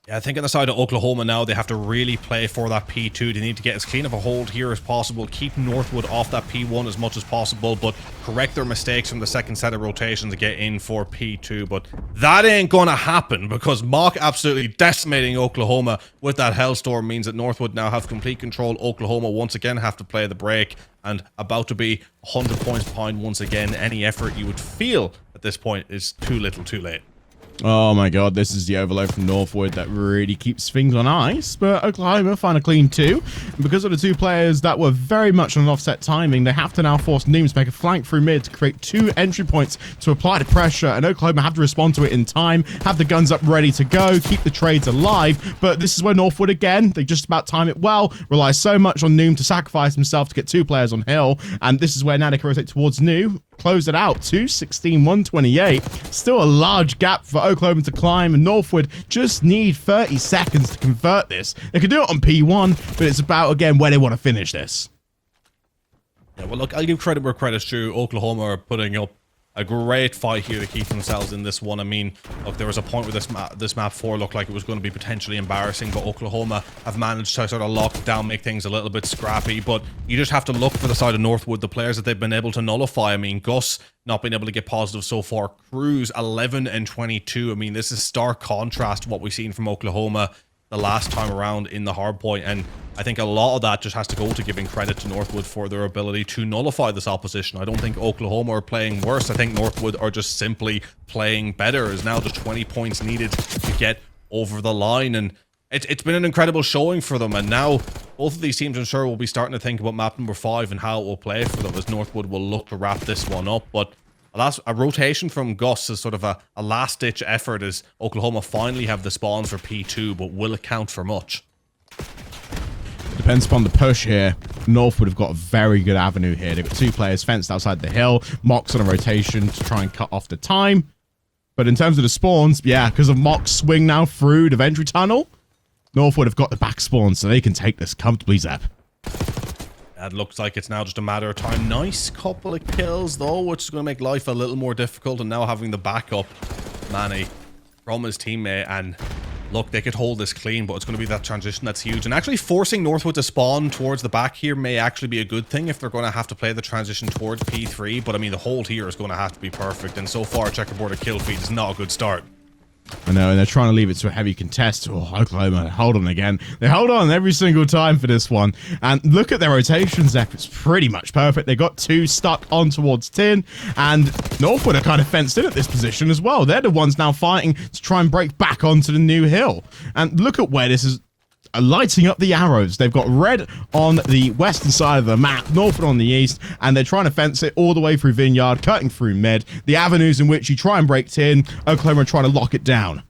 Yeah, I think on the side of Oklahoma now, they have to really play for that P2. They need to get as clean of a hold here as possible, keep Northwood off that P1 as much as possible, but correct their mistakes from the second set of rotations to get in for P2. But that ain't gonna happen, because Mock absolutely decimating Oklahoma with that Hellstorm means that Northwood now have complete control. Oklahoma once again have to play the break, and about to be 100 points behind once again. Any effort you would feel at this point is too little too late. Oh my god, this is the overload from Northwood that really keeps things on ice, but Oklahoma find a clean 2. And because of the 2 players that were very much on an offset timing, they have to now force Nooms to make a flank through mid to create 2 entry points to apply the pressure, and Oklahoma have to respond to it in time, have the guns up ready to go, keep the trades alive. But this is where Northwood, again, they just about time it well, rely so much on Noom to sacrifice himself to get 2 players on hill, and this is where now they can rotate towards New, close it out, 216, 128. Still a large gap for Oklahoma to climb, and Northwood just need 30 seconds to convert this. They can do it on P1, but it's about, again, where they want to finish this. Yeah, well, look, I'll give credit where credit's due. Oklahoma are putting up a great fight here to keep themselves in this one. I mean, look, there was a point where this map 4 looked like it was going to be potentially embarrassing, but Oklahoma have managed to sort of lock it down, make things a little bit scrappy. But you just have to look for the side of Northwood, the players that they've been able to nullify. I mean, Gus not been able to get positive so far. Cruz 11 and 22. I mean, this is stark contrast to what we've seen from Oklahoma the last time around in the hardpoint, and I think a lot of that just has to go to giving credit to Northwood for their ability to nullify this opposition. I don't think Oklahoma are playing worse. I think Northwood are just simply playing better. There's now just 20 points needed to get over the line, and it's been an incredible showing for them. And now both of these teams, I'm sure, will be starting to think about map number 5 and how it will play for them, as Northwood will look to wrap this one up. But a rotation from Gus is sort of a last-ditch effort, as Oklahoma finally have the spawns for P2, but will it count for much? Depends upon the push here. Northwood have got a very good avenue here. They've got 2 players fenced outside the hill. Mox on a rotation to try and cut off the time. But in terms of the spawns, yeah, because of Mox swing now through the Ventry tunnel, Northwood have got the back spawn, so they can take this comfortably, Zep. It looks like it's now just a matter of time. Nice couple of kills, though, which is going to make life a little more difficult. And now having the backup, Manny, from his teammate. And look, they could hold this clean, but it's going to be that transition that's huge. And actually forcing Northwood to spawn towards the back here may actually be a good thing if they're going to have to play the transition towards P3. But I mean, the hold here is going to have to be perfect. And so far, checkerboard kill feed is not a good start. I know, and they're trying to leave it to a heavy contest. Oh, Oklahoma, hold on again. They hold on every single time for this one. And look at their rotations, Zep. It's pretty much perfect. They got 2 stuck on towards tin, and Northwood are kind of fenced in at this position as well. They're the ones now fighting to try and break back onto the new hill. And look at where this is lighting up the arrows. They've got red on the western side of the map, Northwood on the east, and they're trying to fence it all the way through Vineyard, cutting through mid. The avenues in which you try and break tin, Oklahoma are trying to lock it down.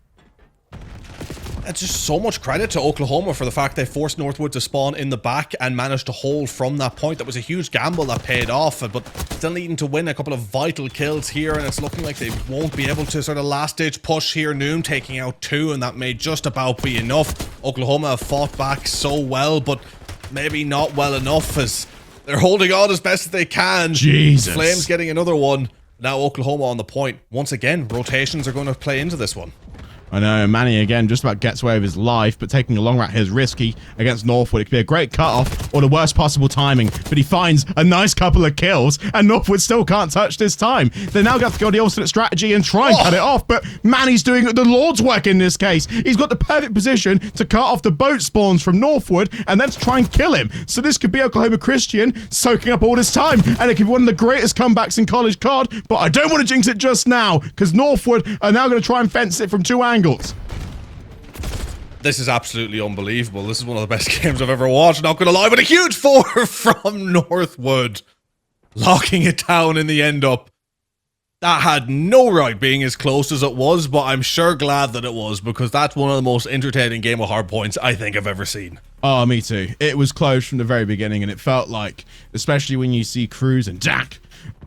It's just so much credit to Oklahoma for the fact they forced Northwood to spawn in the back and managed to hold from that point. That was a huge gamble that paid off, but still needing to win a couple of vital kills here, and it's looking like they won't be able to sort of last-ditch push here. Noom taking out 2, and that may just about be enough. Oklahoma have fought back so well, but maybe not well enough, as they're holding on as best as they can. Jesus. Flames getting another one. Now Oklahoma on the point. Once again, rotations are going to play into this one. I know, Manny again just about gets away with his life, but taking a long route here is risky against Northwood. It could be a great cutoff or the worst possible timing, but he finds a nice couple of kills, and Northwood still can't touch this time. They now got to go the alternate strategy and try and cut it off, but Manny's doing the Lord's work in this case. He's got the perfect position to cut off the boat spawns from Northwood and then to try and kill him. So this could be Oklahoma Christian soaking up all this time, and it could be one of the greatest comebacks in college COD, but I don't want to jinx it just now, because Northwood are now going to try and fence it from 2 angles. This is absolutely unbelievable. This is one of the best games I've ever watched, not gonna lie, but a huge 4 from Northwood, locking it down in the end up. That had no right being as close as it was, but I'm sure glad that it was, because that's one of the most entertaining game of hardpoints I think I've ever seen. Oh, me too. It was close from the very beginning, and it felt like, especially when you see Cruz and Dak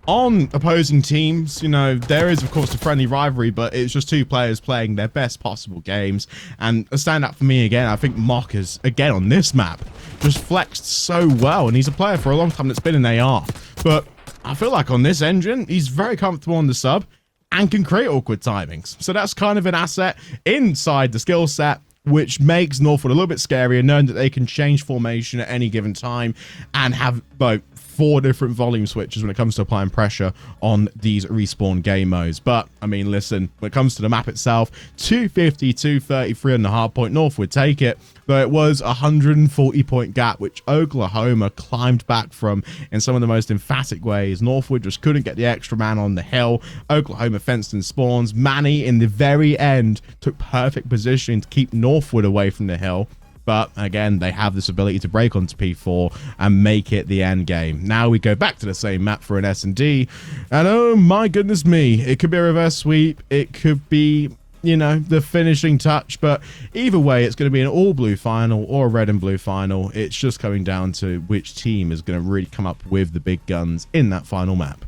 on opposing teams, you know, there is of course a friendly rivalry, but it's just 2 players playing their best possible games. And a standout for me again, I think Mock has, again on this map, just flexed so well, and he's a player for a long time that's been in AR. But I feel like on this engine, he's very comfortable on the sub and can create awkward timings. So that's kind of an asset inside the skill set, which makes Northwood a little bit scarier, knowing that they can change formation at any given time and have both 4 different volume switches when it comes to applying pressure on these respawn game modes. But I mean, listen, when it comes to the map itself, 250, 233 on the hard point, Northwood take it, though it was a 140 point gap, which Oklahoma climbed back from in some of the most emphatic ways. Northwood just couldn't get the extra man on the hill. Oklahoma fenced in spawns. Manny in the very end took perfect positioning to keep Northwood away from the hill. But again, they have this ability to break onto P4 and make it the end game. Now we go back to the same map for an S&D, and oh my goodness me, it could be a reverse sweep, it could be, you know, the finishing touch, but either way, it's going to be an all blue final or a red and blue final. It's just coming down to which team is going to really come up with the big guns in that final map.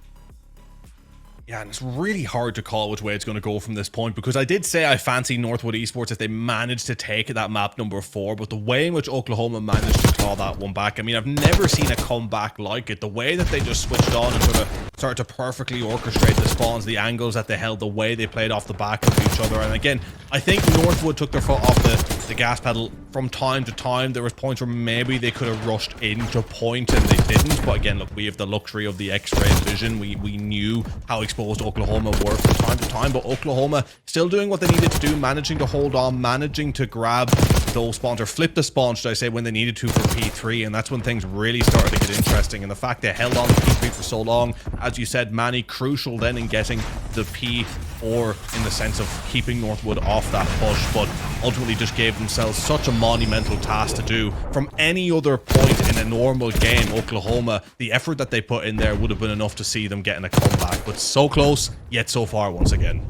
Yeah, and it's really hard to call which way it's going to go from this point, because I did say I fancy Northwood Esports if they managed to take that map number 4, but the way in which Oklahoma managed to claw that one back, I mean, I've never seen a comeback like it. The way that they just switched on and sort of started to perfectly orchestrate the spawns, the angles that they held, the way they played off the back of each other. And again, I think Northwood took their foot off the the gas pedal from time to time. There was points where maybe they could have rushed into point and they didn't. But again, look, we have the luxury of the X-ray vision. We knew how exposed Oklahoma were from time to time, but Oklahoma still doing what they needed to do, managing to hold on, managing to grab those spawns, or flip the spawn, should I say, when they needed to for P3, and that's when things really started to get interesting. And the fact they held on to P3 for so long, as you said, Manny, crucial then in getting the P4 in the sense of keeping Northwood off that push, but ultimately just gave themselves such a monumental task to do. From any other point in a normal game, Oklahoma, the effort that they put in there would have been enough to see them getting a comeback, but so close, yet so far once again.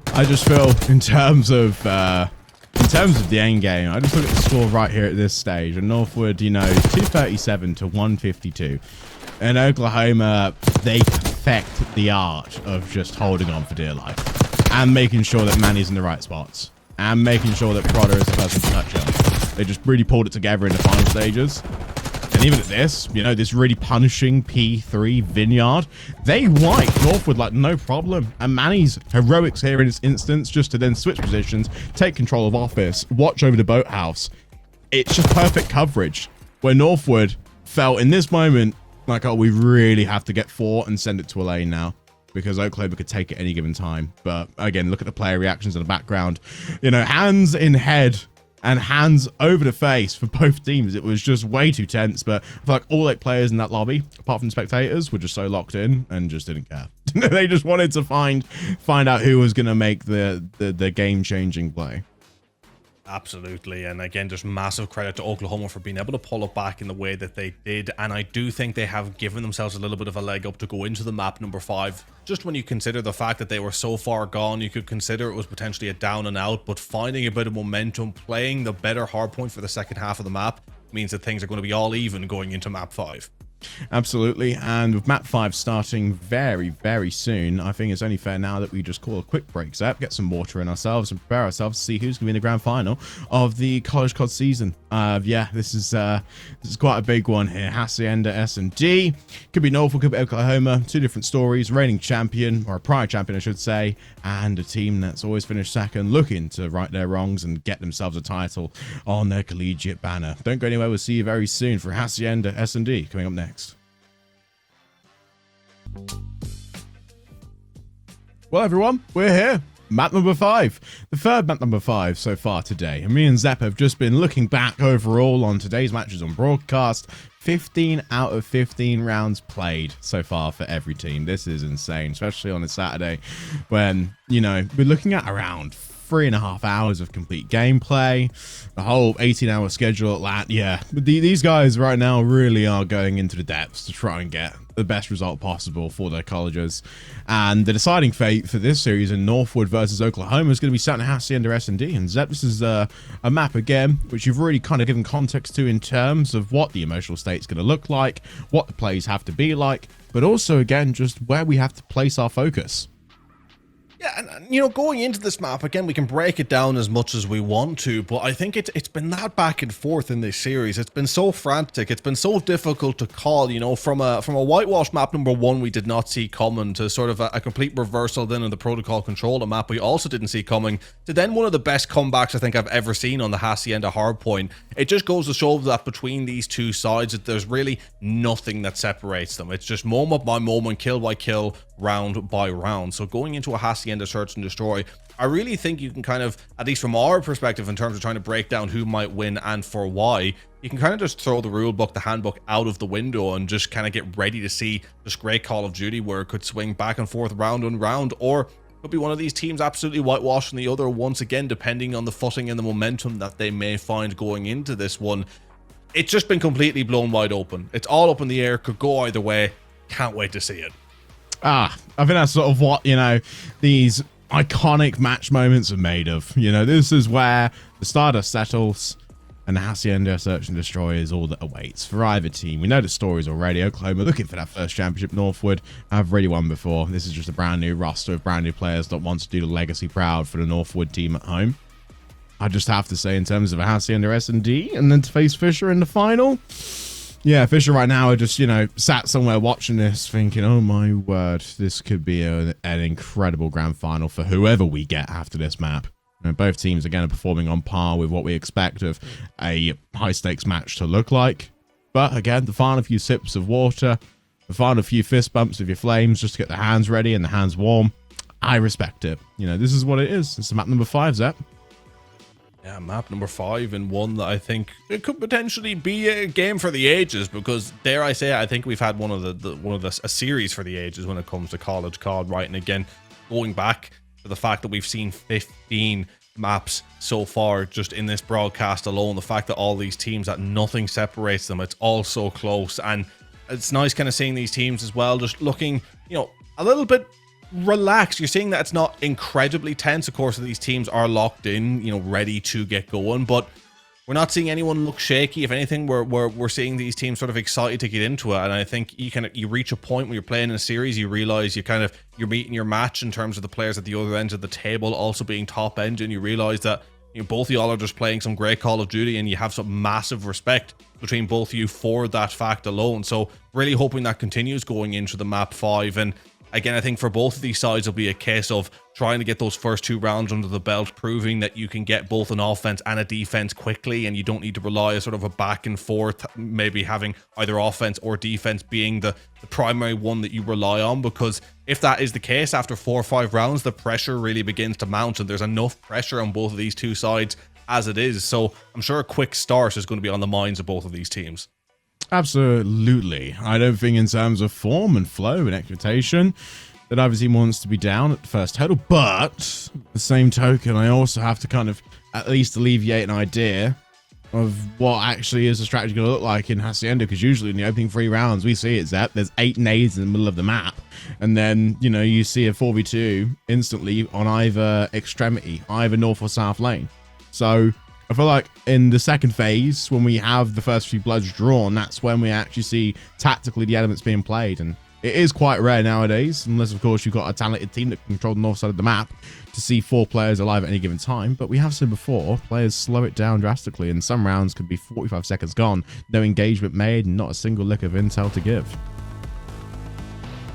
I just feel in terms of the end game, I just look at the score right here at this stage, and Northwood, you know, 237 to 152. And Oklahoma, they perfect the art of just holding on for dear life and making sure that Manny's in the right spots and making sure that Prodder is the person to touch him. They just really pulled it together in the final stages. And even at this, you know, this really punishing P3 Vineyard, they wiped Northwood like no problem. And Manny's heroics here in this instance, just to then switch positions, take control of office, watch over the boathouse. It's just perfect coverage where Northwood felt in this moment like, oh, we really have to get 4 and send it to a lane now, because Oklahoma could take it any given time. But again, look at the player reactions in the background. You know, hands in head and hands over the face for both teams. It was just way too tense, but I feel like all 8 players in that lobby, apart from spectators, were just so locked in and just didn't care. They just wanted to find out who was going to make the game-changing play. Absolutely, and again, just massive credit to Oklahoma for being able to pull it back in the way that they did, and I do think they have given themselves a little bit of a leg up to go into the map number 5. Just when you consider the fact that they were so far gone, you could consider it was potentially a down and out, but finding a bit of momentum, playing the better hardpoint for the second half of the map means that things are going to be all even going into map 5. Absolutely, and with map 5 starting very, very soon, I think it's only fair now that we just call a quick break, Zep, get some water in ourselves and prepare ourselves to see who's going to be in the grand final of the College COD season. Yeah, this is quite a big one here. Hacienda S&D, could be Norfolk, could be Oklahoma, 2 different stories, reigning champion, or a prior champion I should say, and a team that's always finished second, looking to right their wrongs and get themselves a title on their collegiate banner. Don't go anywhere, we'll see you very soon for Hacienda S&D coming up next. Well, everyone, we're here. Map number 5. The third map number 5 so far today. And me and Zep have just been looking back overall on today's matches on broadcast. 15 out of 15 rounds played so far for every team. This is insane, especially on a Saturday when, you know, we're looking at around 3.5 hours of complete gameplay, the whole 18-hour schedule at LAN. Yeah, these guys right now really are going into the depths to try and get the best result possible for their colleges. And the deciding fate for this series in Northwood versus Oklahoma is going to be set in Hacienda S&D. And Zep, this is a map again, which you've already kind of given context to in terms of what the emotional state's going to look like, what the plays have to be like, but also again, just where we have to place our focus. Yeah, and you know, going into this map, again, we can break it down as much as we want to, but I think it's been that back and forth in this series. It's been so frantic, it's been so difficult to call, you know, from a whitewash map number 1 we did not see coming, to sort of a complete reversal then in the protocol controller map we also didn't see coming, to then one of the best comebacks I think I've ever seen on the Hacienda hardpoint. It just goes to show that between these two sides, that there's really nothing that separates them. It's just moment by moment, kill by kill, round by round. So going into a Hacienda search and destroy, I really think you can kind of, at least from our perspective in terms of trying to break down who might win and for why, you can kind of just throw the rule book, the handbook out of the window and just kind of get ready to see this great Call of Duty where it could swing back and forth round and round, or could be one of these teams absolutely whitewashing the other once again, depending on the footing and the momentum that they may find going into this one. It's just been completely blown wide open. It's all up in the air, could go either way. Can't wait to see it. I think that's sort of what, you know, these iconic match moments are made of. You know, this is where the Stardust settles and the Hacienda search and destroy is all that awaits for either team. We know the stories already. Oklahoma looking for that first championship. Northwood have already won before. This is just a brand new roster of brand new players that want to do the legacy proud for the Northwood team at home. I just have to say, in terms of a Hacienda S&D and then to face Fisher in the final, yeah, Fisher right now are just, you know, sat somewhere watching this thinking, oh my word, this could be an incredible grand final for whoever we get after this map. Both teams, again, are performing on par with what we expect of a high-stakes match to look like. But, again, the final few sips of water, the final few fist bumps of your flames just to get the hands ready and the hands warm, I respect it. This is what it is. It's map number 5, Zep. Yeah, map number 5, and one that I think it could potentially be a game for the ages, because dare I say it, I think we've had a series for the ages when it comes to college COD, right? And again, going back to the fact that we've seen 15 maps so far just in this broadcast alone, the fact that all these teams, that nothing separates them, it's all so close, and it's nice kind of seeing these teams as well just looking, a little bit relaxed. You're seeing that it's not incredibly tense. Of course, these teams are locked in, ready to get going, but we're not seeing anyone look shaky. If anything, we're seeing these teams sort of excited to get into it. And I think you reach a point when you're playing in a series, you realize you're meeting your match in terms of the players at the other end of the table also being top end, and you realize that both of y'all are just playing some great Call of Duty, and you have some massive respect between both of you for that fact alone. So really hoping that continues going into the map 5. And again, I think for both of these sides, it'll be a case of trying to get those first 2 rounds under the belt, proving that you can get both an offense and a defense quickly, and you don't need to rely on sort of a back and forth, maybe having either offense or defense being the primary one that you rely on. Because if that is the case, after 4 or 5 rounds, the pressure really begins to mount, and there's enough pressure on both of these two sides as it is. So I'm sure a quick start is going to be on the minds of both of these teams. Absolutely. I don't think in terms of form and flow and expectation that either team wants to be down at the first total, but the same token, I also have to kind of at least alleviate an idea of what actually is the strategy going to look like in Hacienda, because usually in the opening 3 rounds we see it, Zep, there's 8 nades in the middle of the map, and then you see a 4v2 instantly on either extremity, either north or south lane. So I feel like in the second phase, when we have the first few bloods drawn, that's when we actually see tactically the elements being played. And it is quite rare nowadays, unless of course you've got a talented team that can control the north side of the map, to see 4 players alive at any given time. But we have seen before, players slow it down drastically, and some rounds could be 45 seconds gone, no engagement made, and not a single lick of intel to give.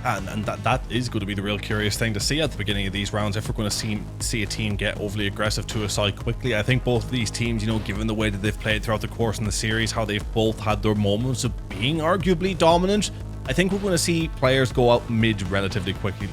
And that is going to be the real curious thing to see at the beginning of these rounds, if we're going to see a team get overly aggressive to a side quickly. I think both of these teams, given the way that they've played throughout the course in the series, how they've both had their moments of being arguably dominant, I think we're going to see players go out mid relatively quickly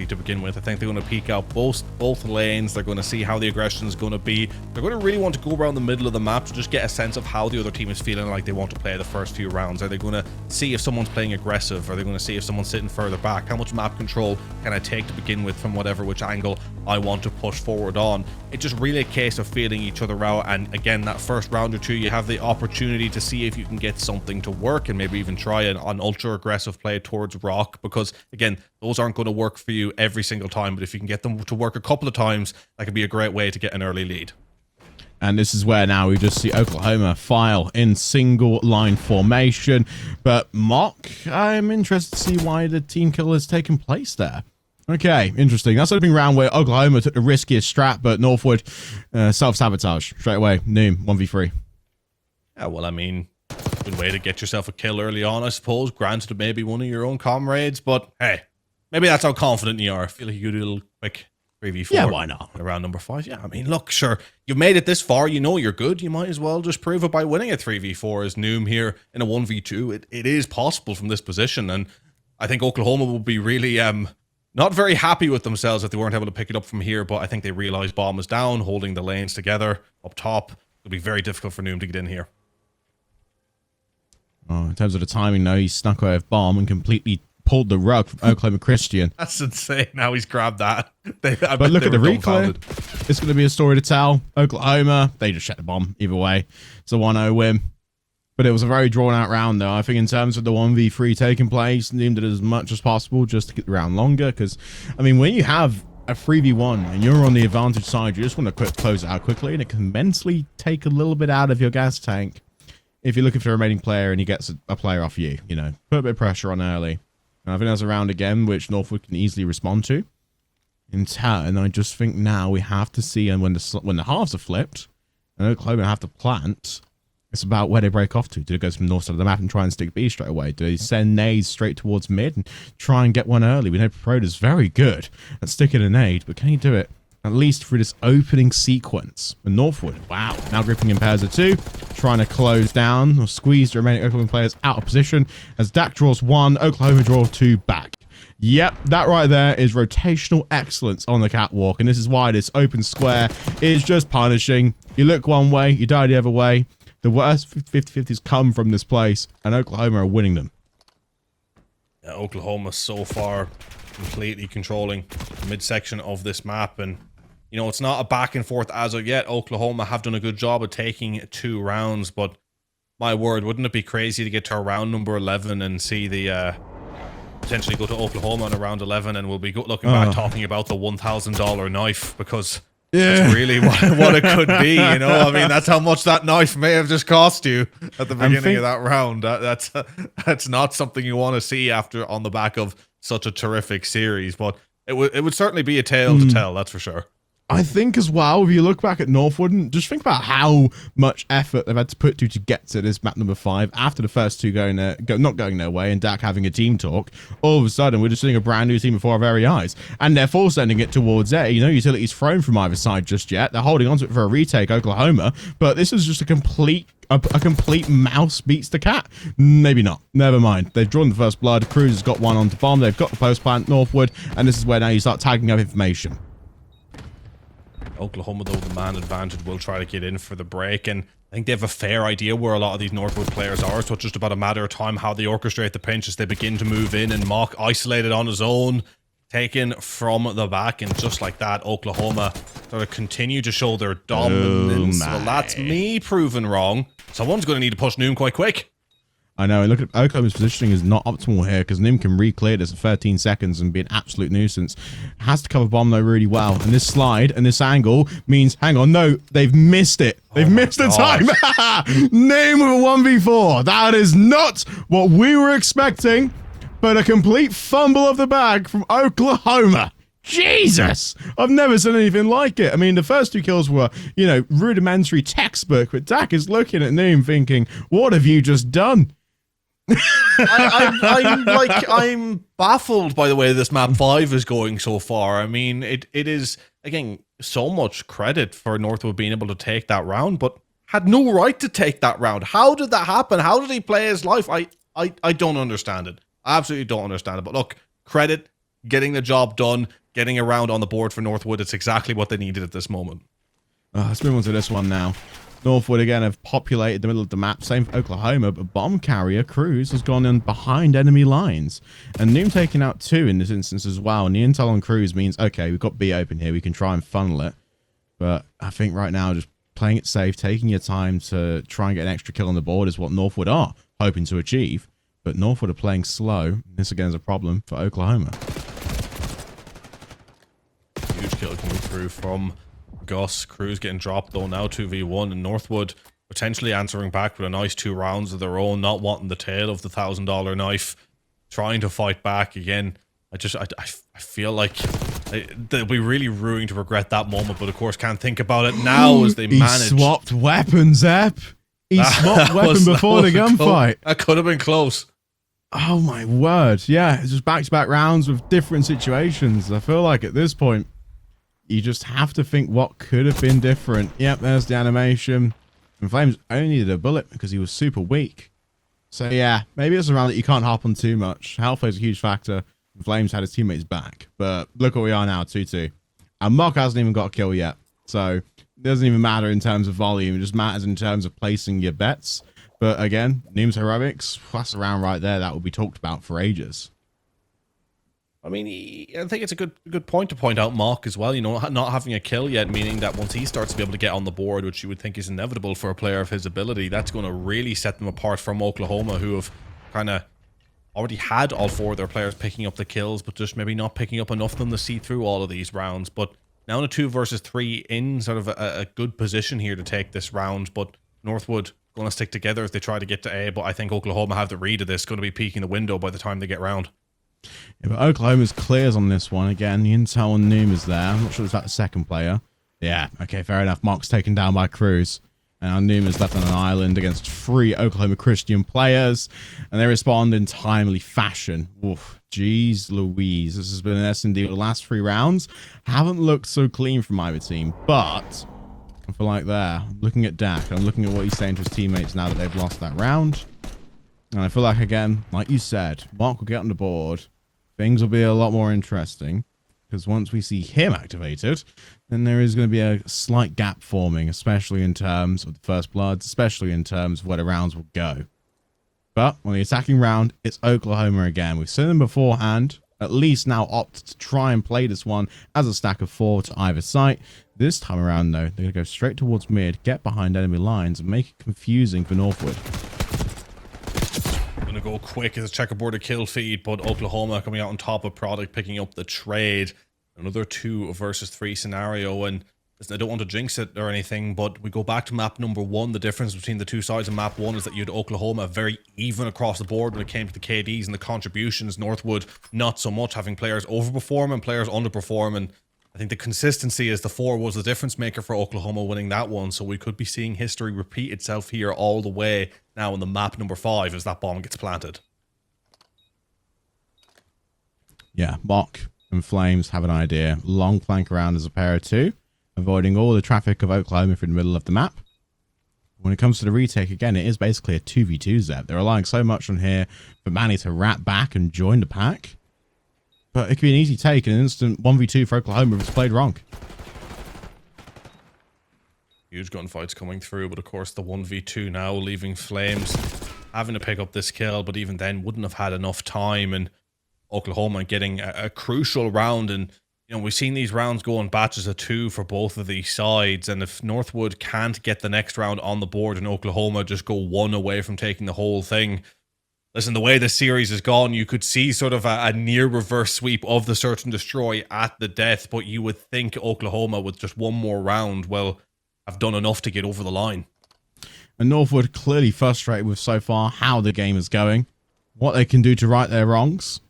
to begin with. I think they're going to peek out both lanes. They're going to see how the aggression is going to be. They're going to really want to go around the middle of the map to just get a sense of how the other team is feeling like they want to play the first few rounds. Are they going to see if someone's playing aggressive? Are they going to see if someone's sitting further back? How much map control can I take to begin with from which angle I want to push forward on? It's just really a case of feeling each other out. And again, that first round or two, you have the opportunity to see if you can get something to work, and maybe even try an ultra aggressive play towards rock, because again, those aren't going to work for you every single time, but if you can get them to work a couple of times, that could be a great way to get an early lead. And this is where now we just see Oklahoma file in single line formation. But Mock, I'm interested to see why the team kill has taken place there. Okay, interesting. That's the opening round where Oklahoma took the riskiest strat, but Northwood self-sabotage straight away. Noom, 1v3. Yeah, well, I mean, good way to get yourself a kill early on, I suppose. Granted, maybe one of your own comrades, but hey, maybe that's how confident you are. I feel like you could do a little quick 3v4. Yeah, why not? Around number 5. Yeah, I mean, look, sure, you've made it this far. You're good. You might as well just prove it by winning a 3v4 as Noom here in a 1v2. It is possible from this position, and I think Oklahoma will be really not very happy with themselves if they weren't able to pick it up from here, but I think they realize bomb is down, holding the lanes together up top. It'll be very difficult for Noom to get in here. Oh, in terms of the timing, though, he snuck away with bomb and completely pulled the rug from Oklahoma Christian. That's insane how he's grabbed that. But look at the replay. It's going to be a story to tell. Oklahoma, they just shut the bomb either way. It's a 1-0 win. But it was a very drawn-out round, though. I think in terms of the 1v3 taking place, Noom did as much as possible just to get the round longer. Because, I mean, when you have a 3v1 and you're on the advantage side, you just want to close it out quickly, and it can mentally take a little bit out of your gas tank if you're looking for the remaining player and he gets a player off you. Put a bit of pressure on early. And I think that's a round again which Northwood can easily respond to. In turn, I just think now we have to see, and when the halves are flipped and Oklahoma have to plant, it's about where they break off to. Do they go from the north side of the map and try and stick B straight away? Do they send nades straight towards mid and try and get one early? We know Proda's very good at sticking a nade, but can he do it at least through this opening sequence. And Northwood, wow, now gripping in pairs of 2, trying to close down or squeeze the remaining Oklahoma players out of position as Dak draws 1, Oklahoma draw 2 back. Yep, that right there is rotational excellence on the catwalk, and this is why this open square is just punishing. You look one way, you die the other way. The worst 50-50s come from this place, and Oklahoma are winning them. Yeah, Oklahoma so far completely controlling the midsection of this map, and you know, it's not a back and forth as of yet. Oklahoma have done a good job of taking 2 rounds, but my word, wouldn't it be crazy to get to round number 11 and see the potentially go to Oklahoma in round 11, and we'll be looking back talking about the $1,000 knife, because that's really what it could be, you know? I mean, that's how much that knife may have just cost you at the beginning of that round. That's not something you want to see after on the back of such a terrific series, but it would certainly be a tale to tell, that's for sure. I think as well, if you look back at Northwood and just think about how much effort they've had to put to get to this map number 5 after the first 2 not going their way and Dak having a team talk, all of a sudden we're just seeing a brand new team before our very eyes, and they're force sending it towards A. You know, utilities thrown from either side just yet. They're holding onto it for a retake, Oklahoma, but this is just a complete mouse beats the cat. Maybe not. Never mind. They've drawn the first blood. Cruz has got 1 onto bomb. They've got the post plant, Northwood, and this is where now you start tagging up information. Oklahoma, though, the man advantage, will try to get in for the break, and I think they have a fair idea where a lot of these Northwood players are, so it's just about a matter of time how they orchestrate the pinch as they begin to move in, and Mock isolated on his own, taken from the back, and just like that, Oklahoma sort of continue to show their dominance. Well, that's me proven wrong. Someone's going to need to push Noom quite quick. I know, and look at Oklahoma's positioning is not optimal here because Nim can re-clear this in 13 seconds and be an absolute nuisance. Has to cover bomb though really well, and this slide and this angle means, hang on, no, they've missed it. They've missed the time. Nim with a 1v4. That is not what we were expecting, but a complete fumble of the bag from Oklahoma. Jesus! I've never seen anything like it. I mean, the first 2 kills were, you know, rudimentary textbook, but Dak is looking at Noom thinking, what have you just done? I'm baffled by the way this map 5 is going so far. I mean, it is, again, so much credit for Northwood being able to take that round, but had no right to take that round. How did that happen? How did he play his life? I don't understand it. I absolutely don't understand it. But look, credit, getting the job done, getting a round on the board for Northwood. It's exactly what they needed at this moment. Let's move on to this one now. Northwood again have populated the middle of the map. Same for Oklahoma, but bomb carrier Cruz has gone in behind enemy lines. And Noom taking out 2 in this instance as well. And the intel on Cruz means, okay, we've got B open here. We can try and funnel it. But I think right now just playing it safe, taking your time to try and get an extra kill on the board is what Northwood are hoping to achieve. But Northwood are playing slow. This again is a problem for Oklahoma. Huge kill coming through from Gus. Cruz getting dropped though now, 2v1, and Northwood potentially answering back with a nice 2 rounds of their own, not wanting the tail of the $1,000 knife, trying to fight back again. I feel like they'll be really ruined to regret that moment, but of course can't think about it now as they manage. He swapped weapons, Ep. He swapped weapon before the gunfight. That could have been close. Oh my word. Yeah, it's just back-to-back rounds with different situations. I feel like at this point, you just have to think what could have been different. Yep, there's the animation. And Flames only needed a bullet because he was super weak. So yeah, maybe it's a round that you can't hop on too much. Health is a huge factor. Flames had his teammates back. But look where we are now, 2-2. And Mock hasn't even got a kill yet. So it doesn't even matter in terms of volume. It just matters in terms of placing your bets. But again, Noom's heroics, that's a round right there that will be talked about for ages. I mean, I think it's a good point to point out Mock as well, you know, not having a kill yet, meaning that once he starts to be able to get on the board, which you would think is inevitable for a player of his ability, that's going to really set them apart from Oklahoma, who have kind of already had all 4 of their players picking up the kills, but just maybe not picking up enough of them to see through all of these rounds. But now in a 2 versus 3 in sort of a good position here to take this round, but Northwood going to stick together as they try to get to A, but I think Oklahoma have the read of this, going to be peeking the window by the time they get round. Yeah, but Oklahoma's clears on this one. Again, the intel on Noom is there. I'm not sure it's that the second player. Yeah, okay, fair enough. Mock's taken down by Cruz. And our Numa's left on an island against 3 Oklahoma Christian players. And they respond in timely fashion. Oof, jeez Louise. This has been an S&D the last 3 rounds. Haven't looked so clean from either team. But I feel like there, looking at Dak, I'm looking at what he's saying to his teammates now that they've lost that round. And I feel like, again, like you said, Mark will get on the board. Things will be a lot more interesting. Because once we see him activated, then there is going to be a slight gap forming, especially in terms of the first bloods, especially in terms of where the rounds will go. But on the attacking round, it's Oklahoma again. We've seen them beforehand, at least now opt to try and play this one as a stack of 4 to either site. This time around, though, they're going to go straight towards mid, get behind enemy lines, and make it confusing for Northwood. Gonna go quick as a checkerboard kill feed, but Oklahoma coming out on top of product, picking up the trade. Another 2 versus 3 scenario, and listen, I don't want to jinx it or anything, but we go back to map number 1. The difference between the 2 sides of map 1 is that you had Oklahoma very even across the board when it came to the KDs and the contributions. Northwood not so much, having players overperform and players underperform, and I think the consistency is the 4 was the difference maker for Oklahoma winning that one, so we could be seeing history repeat itself here all the way now in the map number 5 as that bomb gets planted. Yeah, Mock and Flames have an idea. Long flank around as a pair of 2, avoiding all the traffic of Oklahoma through the middle of the map. When it comes to the retake, again, it is basically a 2v2 Zeb. They're relying so much on here for Manny to wrap back and join the pack. But it could be an easy take, an instant 1v2 for Oklahoma if it's played wrong. Huge gunfights coming through, but of course the 1v2 now, leaving Flames having to pick up this kill, but even then wouldn't have had enough time, and Oklahoma getting a crucial round. And you know, we've seen these rounds go in batches of 2 for both of these sides, and if Northwood can't get the next round on the board and Oklahoma just go 1 away from taking the whole thing, listen, the way the series has gone, you could see sort of a near reverse sweep of the search and destroy at the death, but you would think Oklahoma with just 1 more round will have done enough to get over the line. And Northwood clearly frustrated with so far how the game is going, what they can do to right their wrongs.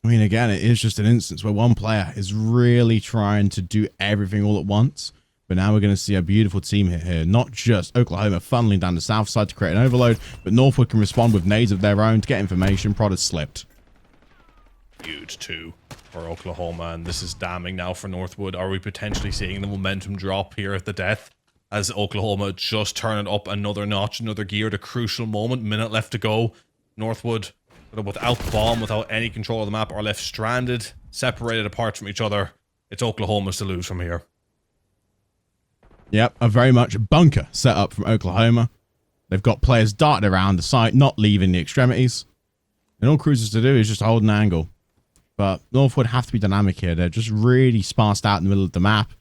I mean, again, it is just an instance where one player is really trying to do everything all at once. But now we're going to see a beautiful team hit here. Not just Oklahoma funneling down the south side to create an overload, but Northwood can respond with nades of their own to get information. Prod has slipped. Huge 2 for Oklahoma, and this is damning now for Northwood. Are we potentially seeing the momentum drop here at the death as Oklahoma just turn it up another notch, another gear at a crucial moment? Minute left to go. Northwood, without the bomb, without any control of the map, are left stranded, separated apart from each other. It's Oklahoma's to lose from here. Yep, a very much bunker set up from Oklahoma. They've got players darted around the site, not leaving the extremities. And all Cruz has to do is just hold an angle. But Northwood have to be dynamic here. They're just really sparsed out in the middle of the map.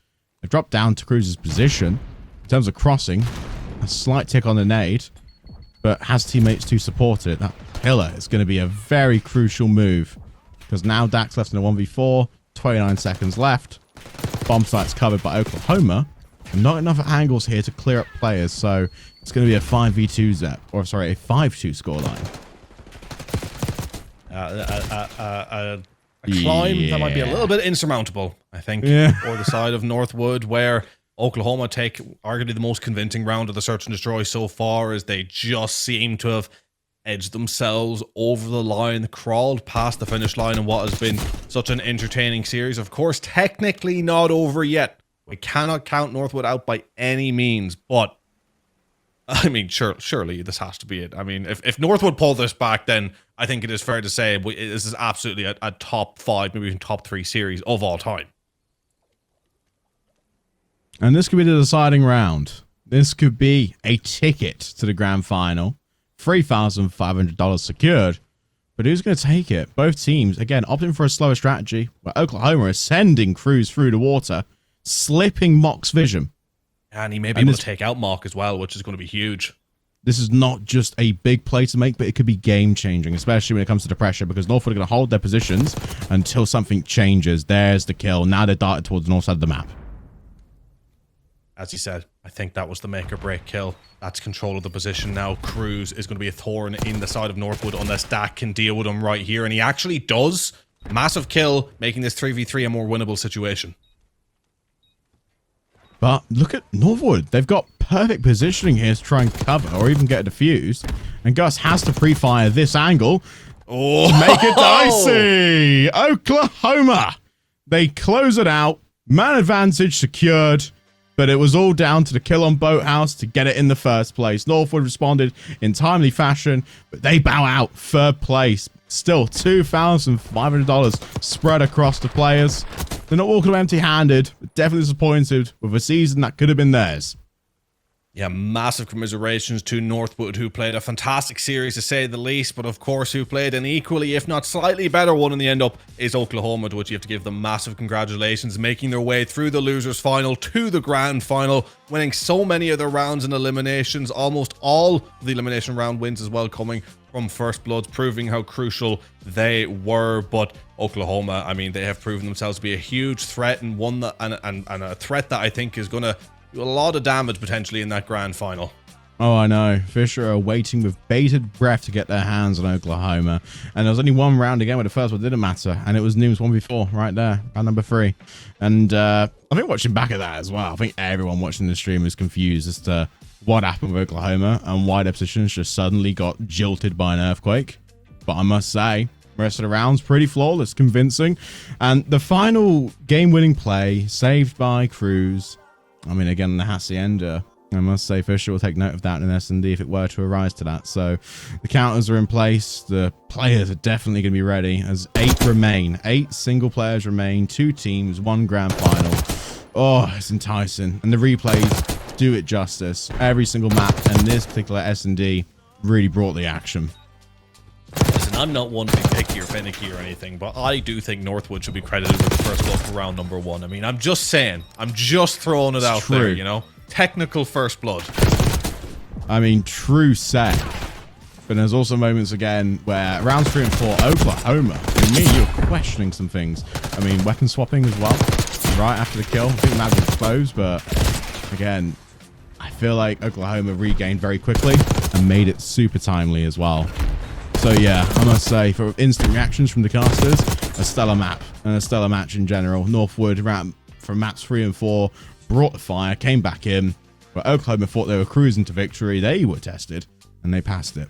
They've dropped down to Cruz's position. In terms of crossing, a slight tick on the nade, but has teammates to support it. That pillar is going to be a very crucial move, because now Dak's left in a 1v4, 29 seconds left. Bomb site's covered by Oklahoma. And not enough angles here to clear up players, so it's going to be a 5v2 Zep, or sorry, a 5-2 scoreline. A climb that might be a little bit insurmountable, I think, for the side of Northwood, where Oklahoma take arguably the most convincing round of the search and destroy so far, as they just seem to have edged themselves over the line, crawled past the finish line in what has been such an entertaining series. Of course, technically not over yet. We cannot count Northwood out by any means, but I mean, surely this has to be it. I mean, if Northwood pull this back, then I think it is fair to say this is absolutely a top 5, maybe even top 3 series of all time. And this could be the deciding round. This could be a ticket to the grand final. $3,500 secured. But who's going to take it? Both teams, again, opting for a slower strategy, where Oklahoma is sending Cruz through the water, slipping Mock's vision. And he may be able to take out Mock as well, which is going to be huge. This is not just a big play to make, but it could be game-changing, especially when it comes to the pressure, because Northwood are going to hold their positions until something changes. There's the kill. Now they're darted towards the north side of the map. As you said, I think that was the make-or-break kill. That's control of the position now. Cruz is going to be a thorn in the side of Northwood unless Dak can deal with him right here, and he actually does. Massive kill, making this 3v3 a more winnable situation. But look at Northwood. They've got perfect positioning here to try and cover or even get a defuse. And Gus has to pre-fire this angle to make it dicey. Oklahoma. They close it out. Man advantage secured. But it was all down to the kill on Boathouse to get it in the first place. Northwood responded in timely fashion, but they bow out. Third place. Still $2,500 spread across the players. They're not walking away empty-handed, but definitely disappointed with a season that could have been theirs. Yeah, massive commiserations to Northwood, who played a fantastic series to say the least, but of course who played an equally, if not slightly better one in the end up is Oklahoma, to which you have to give them massive congratulations, making their way through the losers final to the grand final, winning so many of their rounds and eliminations, almost all of the elimination round wins as well coming from First Bloods, proving how crucial they were. But Oklahoma, I mean, they have proven themselves to be a huge threat, and one that and a threat that I think is going to do a lot of damage potentially in that grand final. Oh, I know. Fisher are waiting with bated breath to get their hands on Oklahoma. And there was only one round again where the first one didn't matter. And it was Nooms 1v4 right there, round number 3. And I think watching back at that as well, I think everyone watching the stream was confused as to what happened with Oklahoma and why their positions just suddenly got jilted by an earthquake. But I must say, the rest of the rounds pretty flawless, convincing. And the final game-winning play saved by Cruz. I mean, again, the hacienda. I must say, Fisher will take note of that in S&D if it were to arise to that. So the counters are in place. The players are definitely going to be ready as 8 remain. 8 single players remain. 2 teams, 1 grand final. Oh, it's enticing. And the replays do it justice. Every single map and this particular S&D really brought the action. Listen, I'm not one to be picky or finicky or anything, but I do think Northwood should be credited with the first blood for round number 1. I mean, I'm just saying. I'm just throwing it out there, you know? Technical first blood. I mean, true set. But there's also moments again where rounds 3 and 4, Oklahoma, for me, you're questioning some things. I mean, weapon swapping as well, right after the kill. I think that was exposed, but again, I feel like Oklahoma regained very quickly and made it super timely as well. So yeah, I must say, for instant reactions from the casters, a stellar map and a stellar match in general. Northwood, from maps 3 and 4, brought the fire, came back in, but Oklahoma thought they were cruising to victory. They were tested, and they passed it.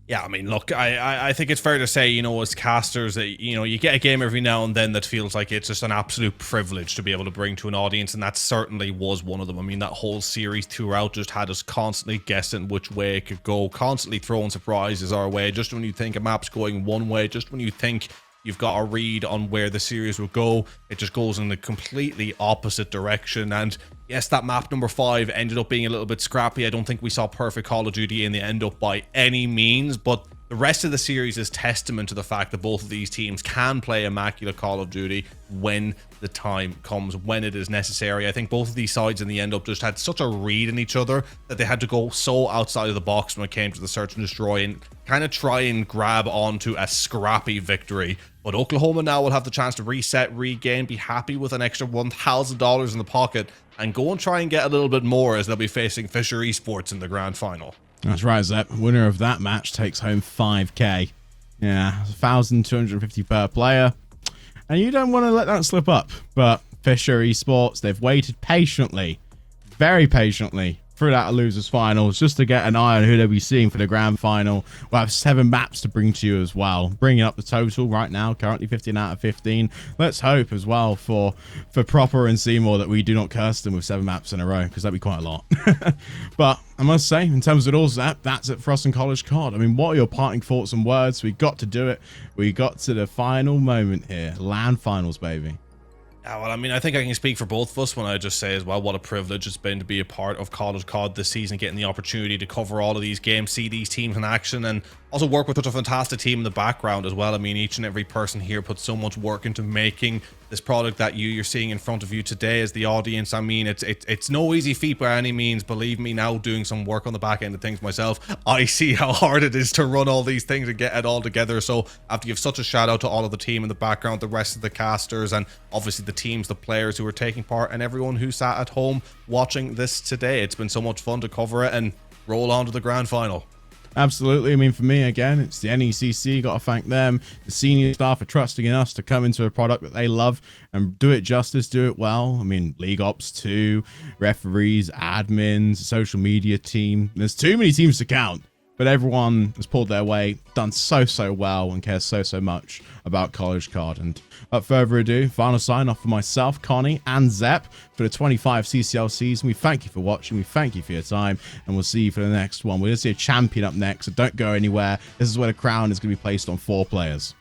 Yeah, I mean, look, I think it's fair to say, you know, as casters, that, you know, you get a game every now and then that feels like it's just an absolute privilege to be able to bring to an audience, and that certainly was one of them. I mean, that whole series throughout just had us constantly guessing which way it could go, constantly throwing surprises our way. Just when you think a map's going one way, just when you think you've got a read on where the series will go, it just goes in the completely opposite direction. And yes, that map number 5 ended up being a little bit scrappy. I don't think we saw perfect Call of Duty in the end up by any means, but the rest of the series is testament to the fact that both of these teams can play immaculate Call of Duty when the time comes, when it is necessary. I think both of these sides in the end up just had such a read in each other that they had to go so outside of the box when it came to the search and destroy and kind of try and grab onto a scrappy victory. But Oklahoma now will have the chance to reset, regain, be happy with an extra $1,000 in the pocket, and go and try and get a little bit more as they'll be facing Fisher Esports in the grand final. That's right, Zep. Winner of that match takes home 5k. Yeah, 1,250 per player. And you don't want to let that slip up. But Fisher Esports, they've waited patiently, very patiently, through that losers finals just to get an eye on who they'll be seeing for the grand final. We'll have 7 maps to bring to you as well, bringing up the total right now, currently 15 out of 15. Let's hope as well for Proper and Seymour that we do not curse them with 7 maps in a row, because that'd be quite a lot. But I must say, in terms of it all, Zap, that's it for us in College COD. I mean, what are your parting thoughts and words? We got to do it. We got to the final moment here. LAN finals, baby. Yeah, well, I mean, I think I can speak for both of us when I just say as well what a privilege it's been to be a part of College COD this season, getting the opportunity to cover all of these games, see these teams in action, and also work with such a fantastic team in the background as well. I mean, each and every person here put so much work into making this product that you're seeing in front of you today as the audience. I mean, it's no easy feat by any means. Believe me, now doing some work on the back end of things myself, I see how hard it is to run all these things and get it all together. So I have to give such a shout out to all of the team in the background, the rest of the casters, and obviously the teams, the players who are taking part, and everyone who sat at home watching this today. It's been so much fun to cover it and roll on to the grand final. Absolutely. I mean, for me, again, it's the NECC. Got to thank them, the senior staff, for trusting in us to come into a product that they love and do it justice, do it well. I mean, League Ops 2, referees, admins, social media team. There's too many teams to count. But everyone has pulled their weight, done so well, and cares so much about College Card. And without further ado, final sign off for myself, Connie, and Zep for the 25 CCL season. We thank you for watching. We thank you for your time, and we'll see you for the next one. We're going to see a champion up next, so don't go anywhere. This is where the crown is going to be placed on 4 players.